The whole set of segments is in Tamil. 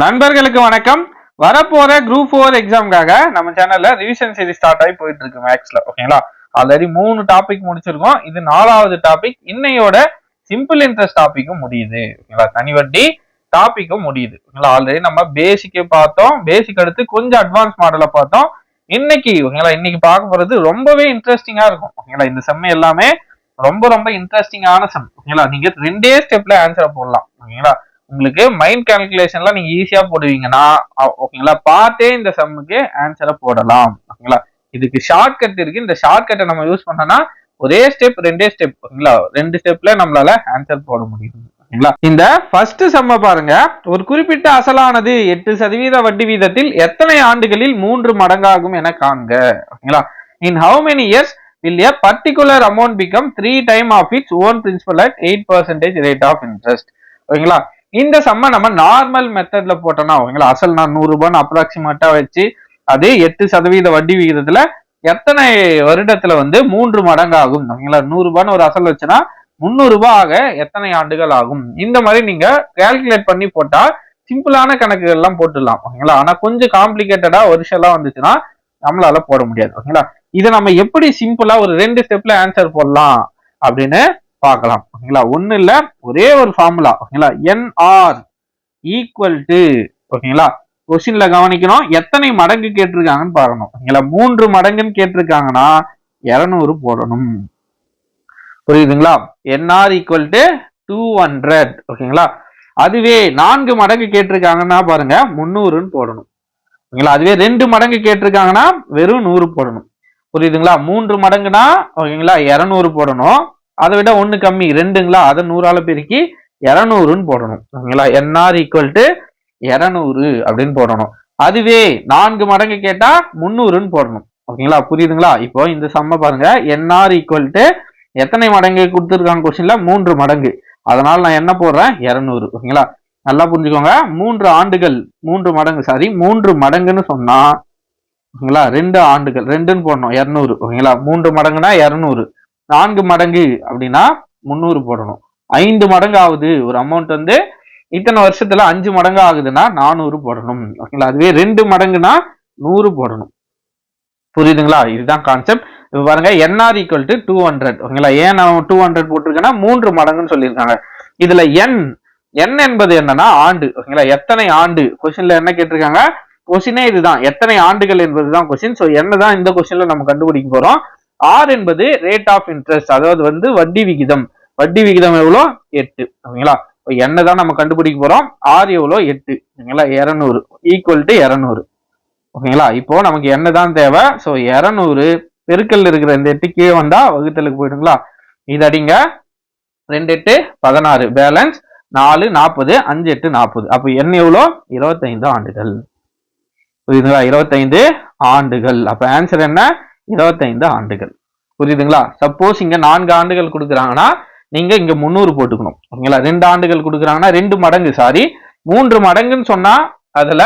நண்பர்களுக்கு வணக்கம். வரப்போற குரூப் 4 எக்ஸாம்காக நம்ம சேனல்ல ரிவிஷன் சீரிஸ் ஸ்டார்ட் ஆகி போயிட்டு இருக்கு மேக்ஸ்ல. ஓகேங்களா, ஆல்ரெடி 3 டாபிக் முடிச்சிருக்கோம். இது 4வது டாபிக். இன்னையோட சிம்பிள் இன்ட்ரெஸ்ட் டாபிக்கும் முடியுது. ஓகேங்களா, தனி வட்டி டாபிக்கும் முடியுது. ஓகேங்களா, ஆல்ரெடி நம்ம பேசிக்கே பார்த்தோம். பேசிக் அடுத்து கொஞ்சம் அட்வான்ஸ் மாடலை பார்த்தோம். இன்னைக்கு பார்க்க போறது ரொம்பவே இன்ட்ரெஸ்டிங்கா இருக்கும். ஓகேங்களா, இந்த செம் எல்லாமே ரொம்ப ரொம்ப இன்ட்ரெஸ்டிங்கான செம். ஓகேங்களா, நீங்க 2 ஸ்டெப்ல ஆன்சரை போடலாம். ஓகேங்களா, உங்களுக்கு மைண்ட் கால்குலேஷன்லாம் நீங்க ஈஸியா போடுவீங்கன்னா ஓகேங்களா, பார்த்தே இந்த சம்முக்கு ஆன்சரை போடலாம். ஓகேங்களா, இதுக்கு ஷார்ட் கட் இருக்கு. இந்த ஷார்ட் கட்டை நம்ம யூஸ் பண்ணோம்னா ஒரே ஸ்டெப் 2 ஸ்டெப். ஓகேங்களா, 2 ஸ்டெப்ல நம்மளால ஆன்சர் போட முடியும். ஓகேங்களா, இந்த ஃபர்ஸ்ட் சம்ம பாருங்க. ஒரு குறிப்பிட்ட அசலானது 8% வட்டி வீதத்தில் எத்தனை ஆண்டுகளில் 3 மடங்காகும் என காண்க. ஓகேங்களா, in how many years will a particular amount become 3 times of its own principal at 8% rate of interest. ஓகேங்களா, இந்த சம்ம நம்ம நார்மல் மெத்தட்ல போட்டோம்னா ஓகேங்களா, அசல் நான் 100 ரூபான்னு அப்ராக்சிமேட்டா வச்சு அது 8% வட்டி விகிதத்துல எத்தனை வருடத்துல 3 மடங்கு ஆகும். ஓகேங்களா, 100 ரூபான்னு ஒரு அசல் வச்சுன்னா 300 ரூபாய் ஆக எத்தனை ஆண்டுகள் ஆகும். இந்த மாதிரி நீங்க கால்குலேட் பண்ணி போட்டா சிம்பிளான கணக்குகள் எல்லாம் போட்டுடலாம். ஓகேங்களா, ஆனா கொஞ்சம் காம்ப்ளிகேட்டடா வருஷம் வந்துச்சுன்னா நம்மளால போட முடியாது. ஓகேங்களா, இதை நம்ம எப்படி சிம்பிளா ஒரு 2 ஸ்டெப்ல ஆன்சர் போடலாம் அப்படின்னு பார்க்கலாம். ஓகேங்களா, ஒண்ணு இல்ல, ஒரே ஒரு ஃபார்முலா. ஓகேங்களா, NR ஈக்குவல் டு ஓகேங்களா, கொஸ்டின்ல கவனிக்கணும் எத்தனை மடங்கு கேட்டிருக்காங்கன்னு பார்க்கணும். ஓகேங்களா, 3 மடங்குன்னு கேட்டிருக்காங்கன்னா 200 போடணும். புரியுதுங்களா? NR equal to 200. ஓகேங்களா, அதுவே 4 மடங்கு கேட்டிருக்காங்கன்னா பாருங்க 300ன்னு போடணும். ஓகேங்களா, அதுவே 2 மடங்கு கேட்டிருக்காங்கன்னா வெறும் 100 போடணும். புரியுதுங்களா? 3 மடங்குனா ஓகேங்களா 200 போடணும். அதை விட 1 கம்மி 2ங்களா, அதை 100ஆல பெருக்கி 200ன்னு போடணும். ஓகேங்களா, NR ஈக்குவல் டு 200 அப்படின்னு போடணும். அதுவே 4 மடங்கு கேட்டா 300ன்னு போடணும். ஓகேங்களா, புரியுதுங்களா? இப்போ இந்த சம்ம பாருங்க. NR ஈக்குவல் டு எத்தனை மடங்கு கொடுத்துருக்காங்க கொஸ்டின்ல? 3 மடங்கு. அதனால நான் என்ன போடுறேன்? 200. ஓகேங்களா, நல்லா புரிஞ்சுக்கோங்க. 3 ஆண்டுகள் 3 மடங்கு 3 மடங்குன்னு சொன்னா ஓகேங்களா 2 ஆண்டுகள் 2ன்னு போடணும் 200. ஓகேங்களா, 3 மடங்குனா 200. 4 மடங்கு அப்படின்னா 300 போடணும். 5 மடங்கு ஆகுது ஒரு அமௌண்ட் இத்தனை வருஷத்துல 5 மடங்கு ஆகுதுன்னா 400 போடணும். ஓகேங்களா, அதுவே 2 மடங்குனா 100 போடணும். புரியுதுங்களா? இதுதான் கான்செப்ட். இப்ப பாருங்க, NR ஈக்குவல் டு 200. ஓகேங்களா, ஏன் நான் 200 போட்டிருக்கேன்னா 3 மடங்குன்னு சொல்லியிருக்காங்க. இதுல N என்பது என்னன்னா ஆண்டு. ஓகேங்களா, எத்தனை ஆண்டு கொஸ்டின்ல என்ன கேட்டிருக்காங்க? கொஸ்டினே இதுதான், எத்தனை ஆண்டுகள் என்பதுதான் கொஸ்டின். சோ என்னதான் இந்த கொஸ்டின்ல நம்ம கண்டுபிடிக்க போறோம். R என்பது ரேட் ஆஃப் இன்ட்ரெஸ்ட், அதாவது வட்டி விகிதம். வட்டி விகிதம் எவ்வளோ? 8. ஓகேங்களா, என்னதான் நம்ம கண்டுபிடிக்க போறோம். R எவ்வளோ? 8. ஓகேங்களா, 200 ஈக்குவல் டு 200. ஓகேங்களா, இப்போ நமக்கு என்னதான் தேவை. சோ 200 பெருக்கல் இருக்கிற இந்த 8 கீழே வந்தா வகுத்தலுக்கு போயிடுங்களா. இது அடிங்க. 2 8 16 பேலன்ஸ் 4 40 5 8 40. அப்ப என்ன எவ்வளோ? 25 ஆண்டுகள். புரியுதுங்களா? 25 ஆண்டுகள். அப்ப ஆன்சர் என்ன? 25 ஆண்டுகள். புரியுதுங்களா? சப்போஸ் இங்க 4 ஆண்டுகள் கொடுக்குறாங்கன்னா நீங்க இங்க 300 போட்டுக்கணும். ஓகேங்களா, 2 ஆண்டுகள் கொடுக்குறாங்கன்னா 2 மடங்கு 3 மடங்குன்னு சொன்னா அதுல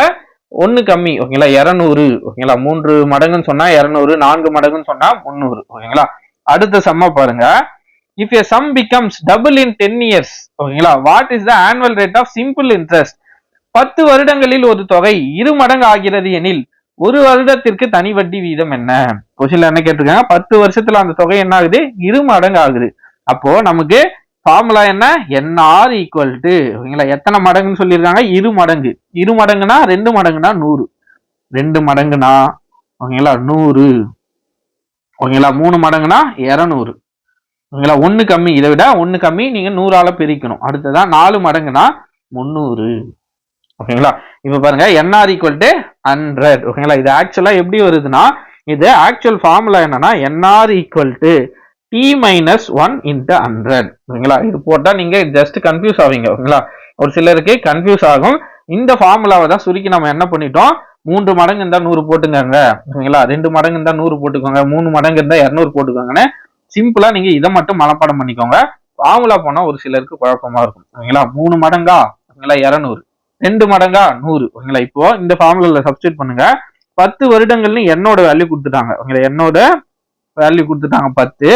1 கம்மி. ஓகேங்களா, 200. ஓகேங்களா, 3 மடங்குன்னு சொன்னா 200, 4 மடங்குன்னு சொன்னா 300. ஓகேங்களா, அடுத்த சம்ம பாருங்க. If a sum becomes double in 10 years, ஓகேங்களா, what is the annual rate of simple interest? 10 வருடங்களில் ஒரு தொகை 2 மடங்கு ஆகிறது எனில் ஒரு வருடத்திற்கு தனி வட்டி வீதம் என்ன? கொஸ்டின்ல என்ன கேட்டிருக்காங்க? 10 வருஷத்துல அந்த தொகை என்ன ஆகுது? 2 மடங்கு ஆகுது. அப்போ நமக்கு ஃபார்முலா என்ன? NR ஈக்குவல் டு ஓகேங்களா, எத்தனை மடங்குன்னு சொல்லியிருக்காங்க? 2 மடங்கு. 2 மடங்குனா 2 மடங்குனா 100. 2 மடங்குனா ஓகேங்களா 100. ஓகேங்களா, 3 மடங்குனா 200. ஓகேங்களா, 1 கம்மி, இதை விட 1 கம்மி, நீங்க 100ஆல பெருக்கணும். அடுத்ததான் 4 மடங்குனா 300. ஓகேங்களா, இப்ப பாருங்க NR ஈக்குவல் டு 100. ஓகேங்களா, இது ஆக்சுவலா எப்படி வருதுன்னா, இது ஆக்சுவல் ஃபார்முலா என்னன்னா NR equal to T minus 1 into 100. ஓகேங்களா, இது போட்டா நீங்க ஜஸ்ட் கன்ஃபியூஸ் ஆவீங்க. ஓகேங்களா, ஒரு சிலருக்கு கன்ஃபியூஸ் ஆகும். இந்த ஃபார்முலாவை தான் சுருக்கி நம்ம என்ன பண்ணிட்டோம்? 3 மடங்கு இருந்தா 100 போட்டுங்க. ஓகேங்களா, 2 மடங்கு இருந்தா 100 போட்டுக்கோங்க. 3 மடங்கு இருந்தா 200 போட்டுக்கோங்கன்னு சிம்பிளா நீங்க இதை மட்டும் மனப்பாடம் பண்ணிக்கோங்க. ஃபார்முலா போனா ஒரு சிலருக்கு குழப்பமா இருக்கும். ஓகேங்களா, 3 மடங்கா ஓகேங்களா 200, 2 மடங்கா 100. ஓகேங்களா, இப்போ இந்த ஃபார்முலால சப்ஸ்டிட் பண்ணுங்க. 10 வருடங்கள்னு என்னோட வேல்யூ கொடுத்துட்டாங்க. ஓகேங்களா, என்னோட வேல்யூ கொடுத்துட்டாங்க 10.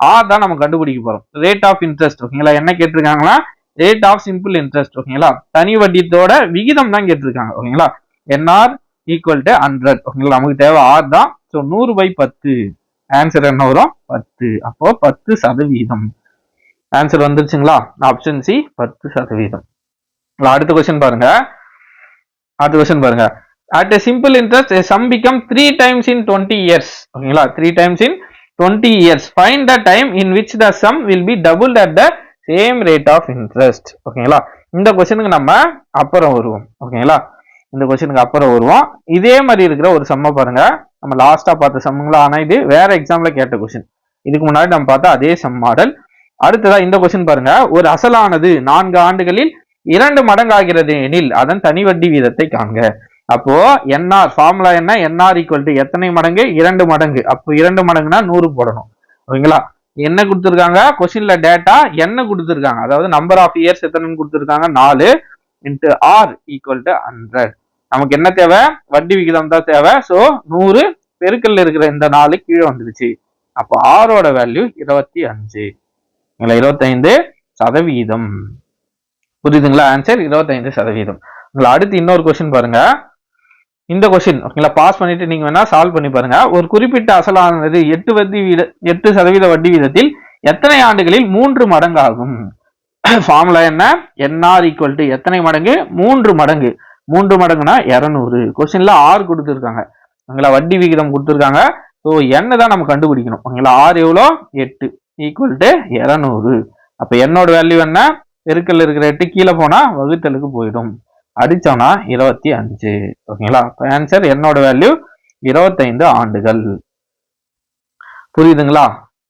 ஆர் தான் நம்ம கண்டுபிடிக்க போறோம். Rate of interest. ஓகேங்களா, என்ன கேட்டிருக்காங்களா? Rate of simple interest. ஓகேங்களா, தனி வட்டியத்தோட விகிதம் தான் கேட்டிருக்காங்க. ஓகேங்களா, என்ஆர் ஈக்குவல் டு 100. ஓகேங்களா, நமக்கு தேவை ஆர் தான். ஸோ 100/10 ஆன்சர் என்ன வரும்? 10. அப்போ 10%. ஆன்சர் வந்துருச்சுங்களா? Option C 10%. அடுத்த கொஸ்டின் பாருங்க. At a simple interest, a sum become 3 times in 20 years. ஓகேங்களா, 3 times in 20 years. Find the time in which the sum will be doubled at the same rate of interest. ஓகேங்களா, இந்த கொஸ்டினுக்கு நம்ம அப்புறம் வருவோம். ஓகேங்களா, இந்த கொஸ்டினுக்கு அப்புறம் வருவோம். இதே மாதிரி இருக்கிற ஒரு சம்மை பாருங்க. நம்ம லாஸ்டா பார்த்த சம்முங்களா, ஆனா இது வேற எக்ஸாம்ல கேட்ட கொஸ்டின். இதுக்கு முன்னாடி நம்ம பார்த்தா அதே சம் மாடல். அடுத்ததா இந்த கொஸ்டின் பாருங்க. ஒரு அசலானது 4 ஆண்டுகளில் 2 மடங்காகிறது எனில் அதன் தனி வட்டி வீதத்தை காண்க. அப்போ என்ஆர் ஃபார்முலா என்ன? என்ஆர் ஈக்குவல் டு எத்தனை மடங்கு? 2 மடங்கு. அப்போ 2 மடங்குனா 100 போடணும். ஓகேங்களா, என்ன கொடுத்துருக்காங்க? கொஸ்டின்ல டேட்டா என்ன கொடுத்துருக்காங்க, அதாவது நம்பர் ஆஃப் இயர்ஸ் எத்தனைன்னு கொடுத்துருக்காங்க, 4 இன்ட்டு ஆர் ஈக்குவல் டு 100. நமக்கு என்ன தேவை? வட்டி விகிதம் தான் தேவை. ஸோ 100 பெருக்கல்ல இருக்கிற இந்த 4 கீழே வந்துருச்சு. அப்போ ஆரோட வேல்யூ 25. 25%. புரியுதுங்களா? ஆன்சர் 25%. அடுத்து இன்னொரு கொஸ்டின் பாருங்க. இந்த கொஸ்டின் ஓகேங்களா, பாஸ் பண்ணிட்டு நீங்க வேணா சால்வ் பண்ணி பாருங்க. ஒரு குறிப்பிட்ட அசலானது 8% வட்டி வீதத்தில் எத்தனை ஆண்டுகளில் 3 மடங்கு ஆகும்? ஃபார்முலா என்ன? என்ஆர் ஈக்குவல் டு எத்தனை மடங்கு? 3 மடங்கு. 3 மடங்குனா 200. கொஸ்டின்ல ஆர் கொடுத்துருக்காங்க. ஓகேங்களா, வட்டி விகிதம் கொடுத்துருக்காங்க. ஸோ என்ன தான் நம்ம கண்டுபிடிக்கணும். ஓகேங்களா, ஆர் எவ்வளோ? 8 ஈக்குவல் டு 200. அப்ப என்னோட வேல்யூ என்ன? பெருக்கல் இருக்கிற 8 கீழே போனா வகுத்தலுக்கு போயிடும். அடிச்சோம்னா 25. ஓகேங்களா, ஆன்சர் என்னோட வேல்யூ 25 ஆண்டுகள். புரியுதுங்களா?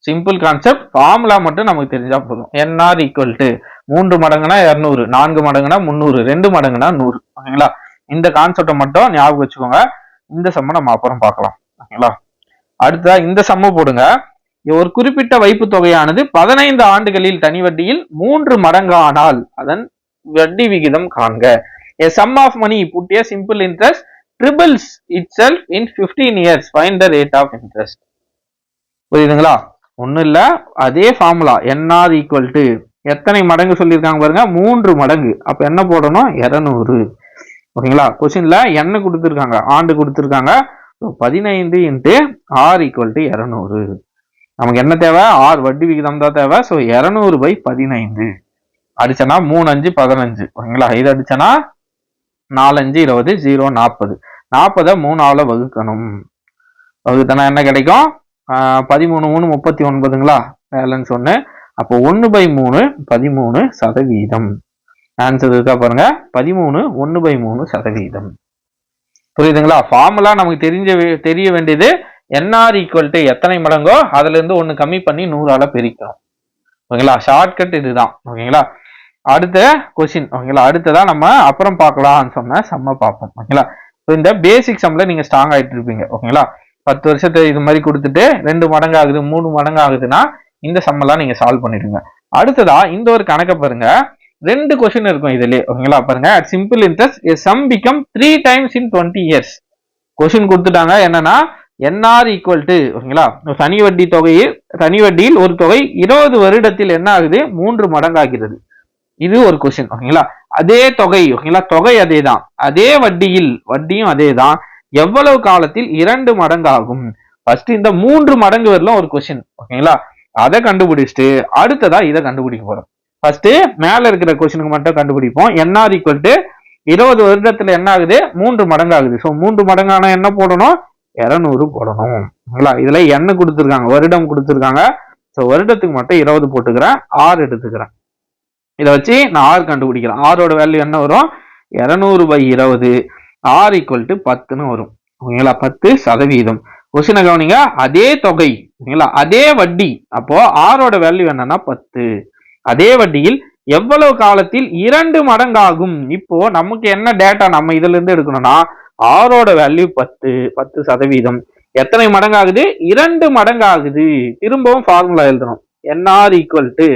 Simple concept. ஃபார்முலா மட்டும் நமக்கு தெரிஞ்சா போதும். NR equal to 3 மடங்குனா 200, 4 மடங்குனா 300, 2 மடங்குனா 100. ஓகேங்களா, இந்த கான்செப்டை மட்டும் ஞாபகம் வச்சுக்கோங்க. இந்த சம்ம நம்ம அப்புறம் பார்க்கலாம். ஓகேங்களா, அடுத்ததா இந்த சம்ம போடுங்க. ஒரு குறிப்பிட்ட வைப்பு தொகையானது 15 ஆண்டுகளில் தனி வட்டியில் 3 மடங்கானால் அதன் வட்டி விகிதம் காண்க. A sum of money put a simple interest triples itself in 15 years. Find the rate of interest. புரியுதுங்களா? ஒன்னும் இல்ல, அதே ஃபார்முலா என்ஆர் ஈக்குவல் டு எத்தனை மடங்கு சொல்லியிருக்காங்க பாருங்க, 3 மடங்கு. அப்ப என்ன போடணும்? 200. ஓகேங்களா, கொஸ்டின்ல என்ன கொடுத்துருக்காங்க? ஆண்டு கொடுத்துருக்காங்க. 15 இன்ட்டு ஆர் ஈக்குவல் டு 200. நமக்கு என்ன தேவை? ஆர் வட்டி விகிதம் தான் தேவை. ஸோ 200/15 அடிச்சனா 3 5 15. ஓகேங்களா, இது அடிச்சனா 4 5 20, 0 40. 40 3ஆல வகுக்கணும். வகுத்தனா என்ன கிடைக்கும்? 13 3 39ங்களா, பேலன்ஸ் 1. அப்போ 1/3 13%. ஆன்சர் இருக்கா பாருங்க, 13 1/3%. புரியுதுங்களா? ஃபார்முலா நமக்கு தெரிய வேண்டியது என்ஆர் ஈக்குவல் டு எத்தனை மடங்கோ அதுல இருந்து 1 கம்மி பண்ணி 100ஆல பெருக்கணும். ஓகேங்களா, ஷார்ட்கட் இதுதான். ஓகேங்களா, அடுத்த கொஸ்டின். ஓகேங்களா, அடுத்ததான் நம்ம அப்புறம் பார்க்கலாம்னு சொன்ன சம்ம பார்ப்போம். ஓகேங்களா, இந்த பேசிக் சம்ல நீங்க ஸ்ட்ராங் ஆயிட்டு இருப்பீங்க. ஓகேங்களா, 10 வருஷத்தை இது மாதிரி கொடுத்துட்டு 2 மடங்கு ஆகுது 3 மடங்கு ஆகுதுன்னா இந்த சம்மெல்லாம் நீங்க சால்வ் பண்ணிடுங்க. அடுத்ததா இந்த ஒரு கணக்கை பாருங்க. 2 கொஸ்டின் இருக்கும் இதுலயே. ஓகேங்களா, பாருங்க. At simple interest a sum become 3 times in 20 years. Question கொடுத்துட்டாங்க என்னன்னா என்ஆர் ஈக்குவல் டு ஓகேங்களா, தனி வட்டியில் ஒரு தொகை 20 வருடத்தில் என்ன ஆகுது? 3 மடங்கு ஆகிறது. இது ஒரு கொஸ்டின். ஓகேங்களா, அதே தொகை. ஓகேங்களா, தொகை அதே தான், அதே வட்டியும் அதே தான். எவ்வளவு காலத்தில் 2 மடங்கு ஆகும்? ஃபர்ஸ்ட் இந்த 3 மடங்கு வரலாம் ஒரு கொஸ்டின். ஓகேங்களா, அதை கண்டுபிடிச்சிட்டு அடுத்ததா இதை கண்டுபிடிக்க போறோம். ஃபர்ஸ்ட் மேல இருக்கிற கொஸ்டினுக்கு மட்டும் கண்டுபிடிப்போம். என்ஆர் ஈக்குவல் டு 20 வருடத்துல என்ன ஆகுது? 3 மடங்கு ஆகுது. ஸோ 3 மடங்கான என்ன போடணும்? 200 போடணும். ஓகேங்களா, இதுல என்ன கொடுத்துருக்காங்க? வருடம் கொடுத்துருக்காங்க. ஸோ வருடத்துக்கு மட்டும் 20 போட்டுக்கிறேன், 6 எடுத்துக்கிறேன். இதை வச்சு நான் ஆர் கண்டுபிடிக்கிறேன். ஆரோட வேல்யூ என்ன வரும்? 200/20. ஆர் ஈக்குவல் டு 10ன்னு வரும். ஓகேங்களா, 10%. கொஸ்டினை கவனிங்க. அதே தொகை. ஓகேங்களா, அதே வட்டி. அப்போ ஆரோட வேல்யூ என்னன்னா 10. அதே வட்டியில் எவ்வளவு காலத்தில் 2 மடங்கு ஆகும்? இப்போ நமக்கு என்ன டேட்டா நம்ம இதுல இருந்து எடுக்கணும்னா ஆரோட வேல்யூ 10%. எத்தனை மடங்கு ஆகுது? 2 மடங்கு ஆகுது. திரும்பவும் ஃபார்முலா எழுதணும். என்ஆர் ஈக்குவல் டு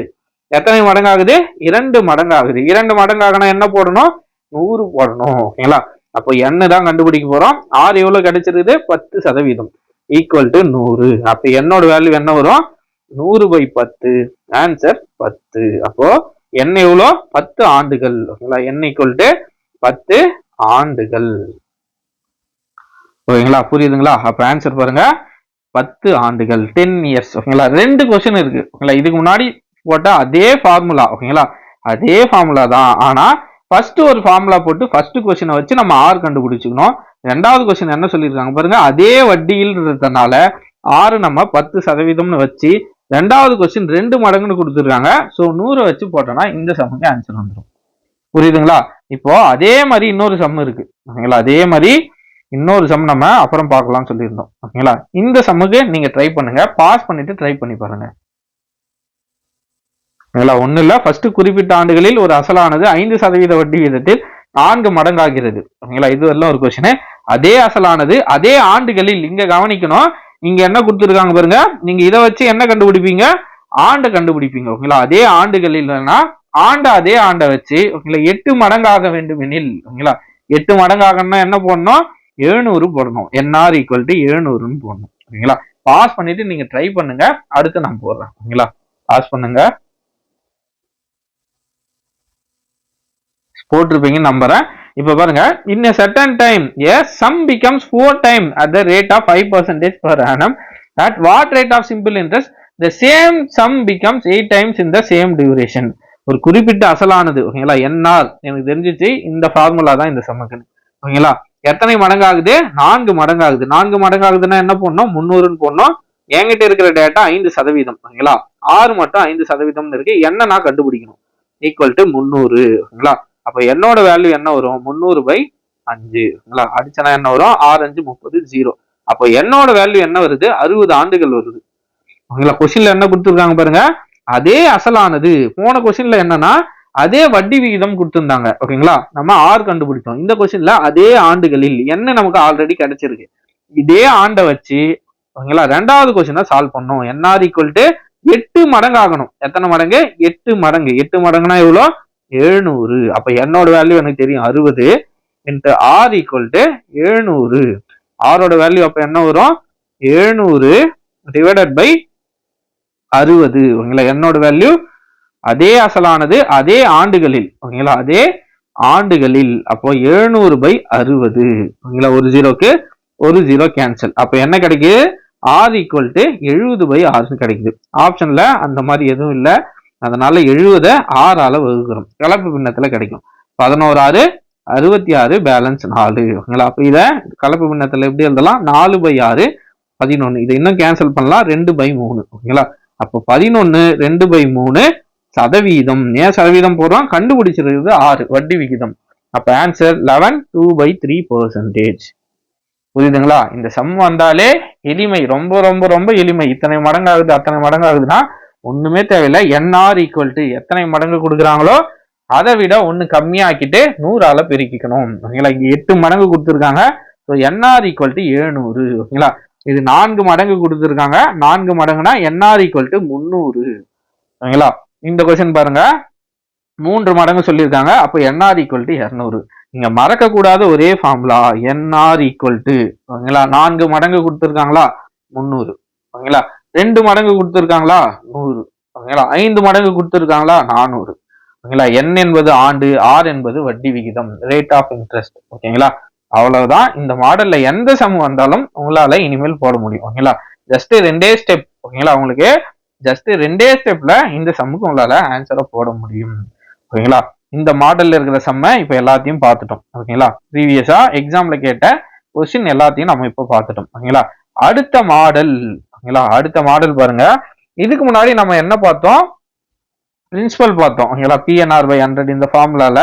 எத்தனை மடங்கு ஆகுது? 2 மடங்கு ஆகுது. 2 மடங்கு ஆகணும் என்ன போடணும்? 100 போடணும். ஓகேங்களா, அப்போ என்ன தான் கண்டுபிடிக்க போறோம். ஆர் எவ்வளவு கிடைச்சிருக்குது? 10% ஈக்குவல் டு 100. அப்ப என்னோட வேல்யூ என்ன வரும்? 100/10. ஆன்சர் 10. அப்போ n எவ்வளோ 10 ஆண்டுகள். ஓகேங்களா, n = 10 ஆண்டுகள். ஓகேங்களா, புரியுதுங்களா? அப்ப ஆன்சர் பாருங்க 10 ஆண்டுகள் 10 இயர்ஸ். ஓகேங்களா, ரெண்டு கொஸ்டின் இருக்கு. ஓகேங்களா, இதுக்கு முன்னாடி போட்ட அதே ஃபார்முலா. ஓகேங்களா, அதே ஃபார்முலா தான். ஆனா ஃபர்ஸ்ட் ஒரு ஃபார்முலா போட்டு ஃபர்ஸ்ட் கொஸ்டினை வச்சு நம்ம ஆர் கண்டுபிடிச்சுக்கணும். ரெண்டாவது கொஸ்டின் என்ன சொல்லியிருக்காங்க பாருங்க, அதே வட்டியில்ன்றதுனால ஆறு நம்ம 10% வச்சு, ரெண்டாவது கொஸ்டின் 2 மடங்குன்னு கொடுத்துருக்காங்க. ஸோ 100 வச்சு போட்டோம்னா இந்த சம்முக்கு ஆன்சர் வந்துடும். புரியுதுங்களா? இப்போ அதே மாதிரி இன்னொரு சம் இருக்கு. ஓகேங்களா, அதே மாதிரி இன்னொரு சம் நம்ம அப்புறம் பார்க்கலாம்னு சொல்லியிருந்தோம். ஓகேங்களா, இந்த சம்முக்கு நீங்க ட்ரை பண்ணுங்க, பாஸ் பண்ணிட்டு ட்ரை பண்ணி பாருங்க. ஒண்ணு இல்ல, ஃபர்ஸ்ட் குறிப்பிட்ட ஆண்டுகளில் ஒரு அசலானது 5% வட்டி வீதத்தில் 4 மடங்காகிறது. ஓகேங்களா, இது வரலாம் ஒரு கொஸ்டின். அதே அசலானது அதே ஆண்டுகளில், இங்க கவனிக்கணும், இங்க என்ன கொடுத்துருக்காங்க பாருங்க, நீங்க இதை வச்சு என்ன கண்டுபிடிப்பீங்க, ஆண்டை கண்டுபிடிப்பீங்க. ஓகேங்களா, அதே ஆண்டுகளில் அதே ஆண்டை வச்சு, ஓகேங்களா, 8 மடங்காக வேண்டும் எனில், ஓகேங்களா, 8 மடங்காகனா என்ன போடணும், 700 போடணும். NR = 700 போடணும். ஓகேங்களா, பாஸ் பண்ணிட்டு நீங்க ட்ரை பண்ணுங்க, அடுத்து நான் போடுறேன். ஓகேங்களா, பாஸ் பண்ணுங்க, போட்டிருப்பீங்கன்னு நம்புறேன். இப்ப பாருங்க, in a certain time a sum becomes 4 times at the rate of 5% per annum. At what rate of simple interest the same sum becomes 8 times in the same duration? ஒரு குறிப்பிட்ட அசலானது, ஓகேங்களா, என்ஆர் எனக்கு தெரிஞ்சிச்சு, இந்த ஃபார்முலா தான் இந்த சம்முக்கு. ஓகேங்களா, எத்தனை மடங்காகுது, 4 மடங்காகுது. 4 மடங்காகுதுன்னா என்ன போடணும், 300ன்னு போடணும். என்கிட்ட இருக்கிற டேட்டா 5%. ஓகேங்களா, ஆறு மட்டும் 5% இருக்கு. என்ன நான் கண்டுபிடிக்கணும், = 300. ஓகேங்களா, அப்ப என்னோட வேல்யூ என்ன வரும், 300/5. அடிச்சனா என்ன வரும், 6 5 30 0. அப்போ என்னோட வேல்யூ என்ன வருது, 60 ஆண்டுகள் வருது. ஓகேங்களா, கொஸ்டின்ல என்ன கொடுத்துருக்காங்க பாருங்க, அதே அசலானது. போன கொஸ்டின்ல என்னன்னா அதே வட்டி விகிதம் கொடுத்திருந்தாங்க. ஓகேங்களா, நம்ம ஆர் கண்டுபிடிச்சோம். இந்த கொஸ்டின்ல அதே ஆண்டுகளில் என்ன நமக்கு ஆல்ரெடி கிடைச்சிருக்கு. இதே ஆண்டை வச்சு, ஓகேங்களா, ரெண்டாவது கொஸ்டினை சால்வ் பண்ணோம். NR = 8 மடங்கு ஆகணும். எத்தனை மடங்கு, 8 மடங்கு. 8 மடங்குனா எவ்வளோ, 700. அப்ப என்னோட வேல்யூ எனக்கு தெரியும் 60 × R = 700. ஆரோட வேல்யூ அப்ப என்ன வரும், 700 / 60. ஓகேங்களா, என்னோட வேல்யூ அதே அசலானது அதே ஆண்டுகளில். ஓகேங்களா, அதே ஆண்டுகளில். அப்போ 700/60. ஓகேங்களா, ஒரு ஜீரோக்கு ஒரு ஜீரோ கேன்சல். அப்ப என்ன கிடைக்குது, R = 70/6 கிடைக்குது. ஆப்ஷன்ல அந்த மாதிரி எதுவும் இல்லை, அதனால 70 6ஆல வகுக்கிறோம். கலப்பு பின்னத்துல கிடைக்கும். 11 6 66, பேலன்ஸ் 4. ஓகேங்களா, அப்ப இத கலப்பு பின்னத்துல எப்படி எழுதலாம், 4/6 11. இதை இன்னும் கேன்சல் பண்ணலாம், 2/3. ஓகேங்களா, அப்போ 11 2/3 சதவீதம். ஏன் சதவீதம் போடுறோம், கண்டுபிடிச்சிருக்கிறது 6 வட்டி விகிதம். அப்ப ஆன்சர் 11 2/3%. புரியுதுங்களா? இந்த சம் வந்தாலே எளிமை, ரொம்ப ரொம்ப ரொம்ப எளிமை. இத்தனை மடங்காகுது அத்தனை மடங்காகுதுன்னா ஒண்ணுமே தேவையில்லை. NR = எத்தனை மடங்கு கொடுக்குறாங்களோ அதை விட ஒண்ணு கம்மியாக்கிட்டு 100ஆல பெருக்கிக்கணும். ஓகேங்களா, இங்க 8 மடங்கு கொடுத்துருக்காங்க. NR = 700. ஓகேங்களா, இது 4 மடங்கு கொடுத்துருக்காங்க. 4 மடங்குனா NR = 300. ஓகேங்களா, இந்த கொஸ்டின் பாருங்க, 3 மடங்கு சொல்லியிருக்காங்க. அப்ப NR = 200. நீங்க மறக்க கூடாத ஒரே ஃபார்முலா, NR = ஓகேங்களா, 4 மடங்கு கொடுத்துருக்காங்களா 300. ஓகேங்களா, 2 மடங்கு கொடுத்துருக்காங்களா 100. ஓகேங்களா, 5 மடங்கு கொடுத்துருக்காங்களா 400. ஓகேங்களா, N என்பது ஆண்டு, R என்பது வட்டி விகிதம், ரேட் ஆஃப் இன்ட்ரெஸ்ட். ஓகேங்களா, அவ்வளவுதான். இந்த மாடல்ல எந்த சம் வந்தாலும் உங்களால இனிமேல் போட முடியும். ஓகேங்களா, ஜஸ்ட் 2 ஸ்டெப். ஓகேங்களா, உங்களுக்கு ஜஸ்ட் 2 ஸ்டெப்ல இந்த சம்முக்கு உங்களால ஆன்சரை போட முடியும். ஓகேங்களா, இந்த மாடல்ல இருக்கிற சம்ம இப்ப எல்லாத்தையும் பார்த்துட்டோம். ஓகேங்களா, ப்ரீவியஸா எக்ஸாம்ல கேட்ட கொஸ்டின் எல்லாத்தையும் நம்ம இப்ப பார்த்துட்டோம். ஓகேங்களா, அடுத்த மாடல். ஓகேங்களா, அடுத்த மாடல் பாருங்க. இதுக்கு முன்னாடி நம்ம என்ன பார்த்தோம், பிரின்சிபல் பார்த்தோம். ஓகேங்களா, PNR/100 இந்த ஃபார்முலால.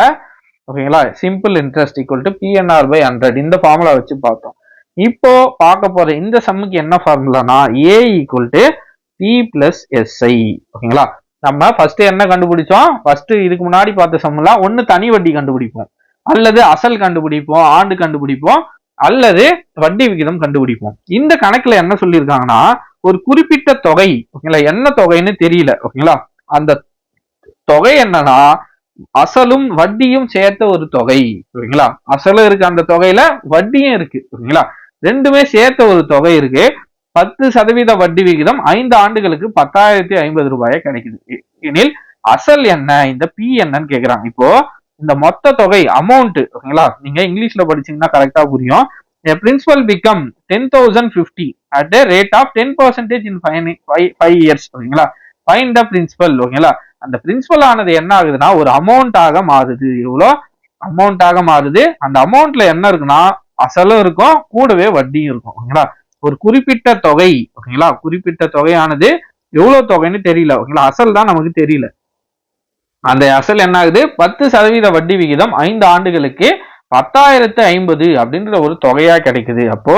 ஓகேங்களா, சிம்பிள் இன்ட்ரெஸ்ட் = PNR/100 இந்த ஃபார்முலா வச்சு பார்த்தோம். இப்போ பார்க்க போற இந்த சம்முக்கு என்ன ஃபார்முலானா, A = P + SI. ஓகேங்களா, நம்ம ஃபர்ஸ்ட் என்ன கண்டுபிடிச்சோம், ஃபர்ஸ்ட் இதுக்கு முன்னாடி பார்த்த சம்முல ஒன்னு தனி வட்டி கண்டுபிடிப்போம், அல்லது அசல் கண்டுபிடிப்போம், ஆண்டு கண்டுபிடிப்போம், அல்லது வட்டி விகிதம் கண்டுபிடிப்போம். இந்த கணக்குல என்ன சொல்லியிருக்காங்கன்னா, ஒரு குறிப்பிட்ட தொகை, ஓகேங்களா, என்ன தொகைன்னு தெரியல. ஓகேங்களா, அந்த தொகை என்னன்னா அசலும் வட்டியும் சேர்த்த ஒரு தொகை. ஓகேங்களா, அசலும் இருக்கு அந்த தொகையில, வட்டியும் இருக்கு. ஓகேங்களா, ரெண்டுமே சேர்த்த ஒரு தொகை இருக்கு. 10% வட்டி விகிதம் 5 ஆண்டுகளுக்கு 10,050 ரூபாய் கிடைக்குது எனில் அசல் என்ன, இந்த பி என்னன்னு கேக்குறாங்க. இப்போ இந்த மொத்த தொகை அமௌண்ட் ஓகேங்களா, நீங்க இங்கிலீஷ்ல படிச்சீங்கன்னா கரெக்டா புரியும். Principal become 10,050 at rate of 10% in 5 years ஓகேங்களா. ஃபைண்ட் த பிரின்சிபல் ஓகேங்களா. அந்த பிரின்சிபல் ஆனது என்ன ஆகுதுன்னா ஒரு அமௌண்ட் ஆக மாறுது. எவ்வளோ அமௌண்ட் ஆக மாறுது. அந்த அமௌண்ட்ல என்ன இருக்குன்னா அசலும் இருக்கும், கூடவே வட்டியும் இருக்கும் ஓகேங்களா. ஒரு குறிப்பிட்ட தொகை ஓகேங்களா, குறிப்பிட்ட தொகையானது எவ்வளவு தொகைன்னு தெரியல ஓகேங்களா, அசல் தான் நமக்கு தெரியல. அந்த அசல் என்ன ஆகுது, 10% வட்டி விகிதம் 5 ஆண்டுகளுக்கு 10,050 அப்படின்ற ஒரு தொகையா கிடைக்குது. அப்போ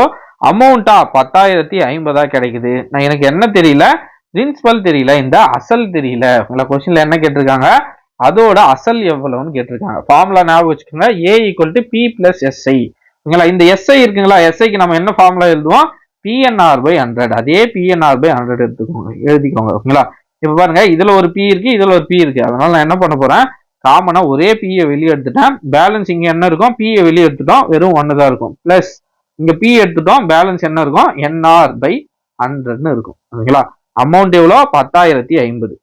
அமௌண்டா 10,050 கிடைக்குது. நான் எனக்கு என்ன தெரியல, பிரின்சிபல் தெரியல, இந்த அசல் தெரியல. உங்களை கொஸ்டின்ல என்ன கேட்டிருக்காங்க, அதோட அசல் எவ்வளவுன்னு கேட்டிருக்காங்க. ஃபார்முலா ஞாபகம் வச்சுக்கோங்க, A equal to P plus SI ஓகேங்களா. இந்த எஸ்ஐ இருக்குங்களா, எஸ்ஐக்கு நம்ம என்ன ஃபார்முலா எழுதுவோம், பிஎன்ஆர் பை 100. அதே பிஎன்ஆர் பை 100 எடுத்துக்கோங்க, எழுதிக்கோங்க ஓகேங்களா. இப்ப பாருங்க, இதுல ஒரு பி இருக்கு, இதுல ஒரு பி இருக்கு. அதனால நான் என்ன பண்ண போறேன், காமனா ஒரே பியை வெளியே எடுத்துட்டேன். பேலன்ஸ் இங்க என்ன இருக்கும், பியை வெளியே எடுத்துட்டோம், வெறும் 1 தான் இருக்கும். பிளஸ் இங்க பி எடுத்துட்டோம், பேலன்ஸ் என்ன இருக்கும், என்ஆர் பை 100 இருக்கும் ஓகேங்களா. அமௌண்ட் எவ்வளோ, 10,050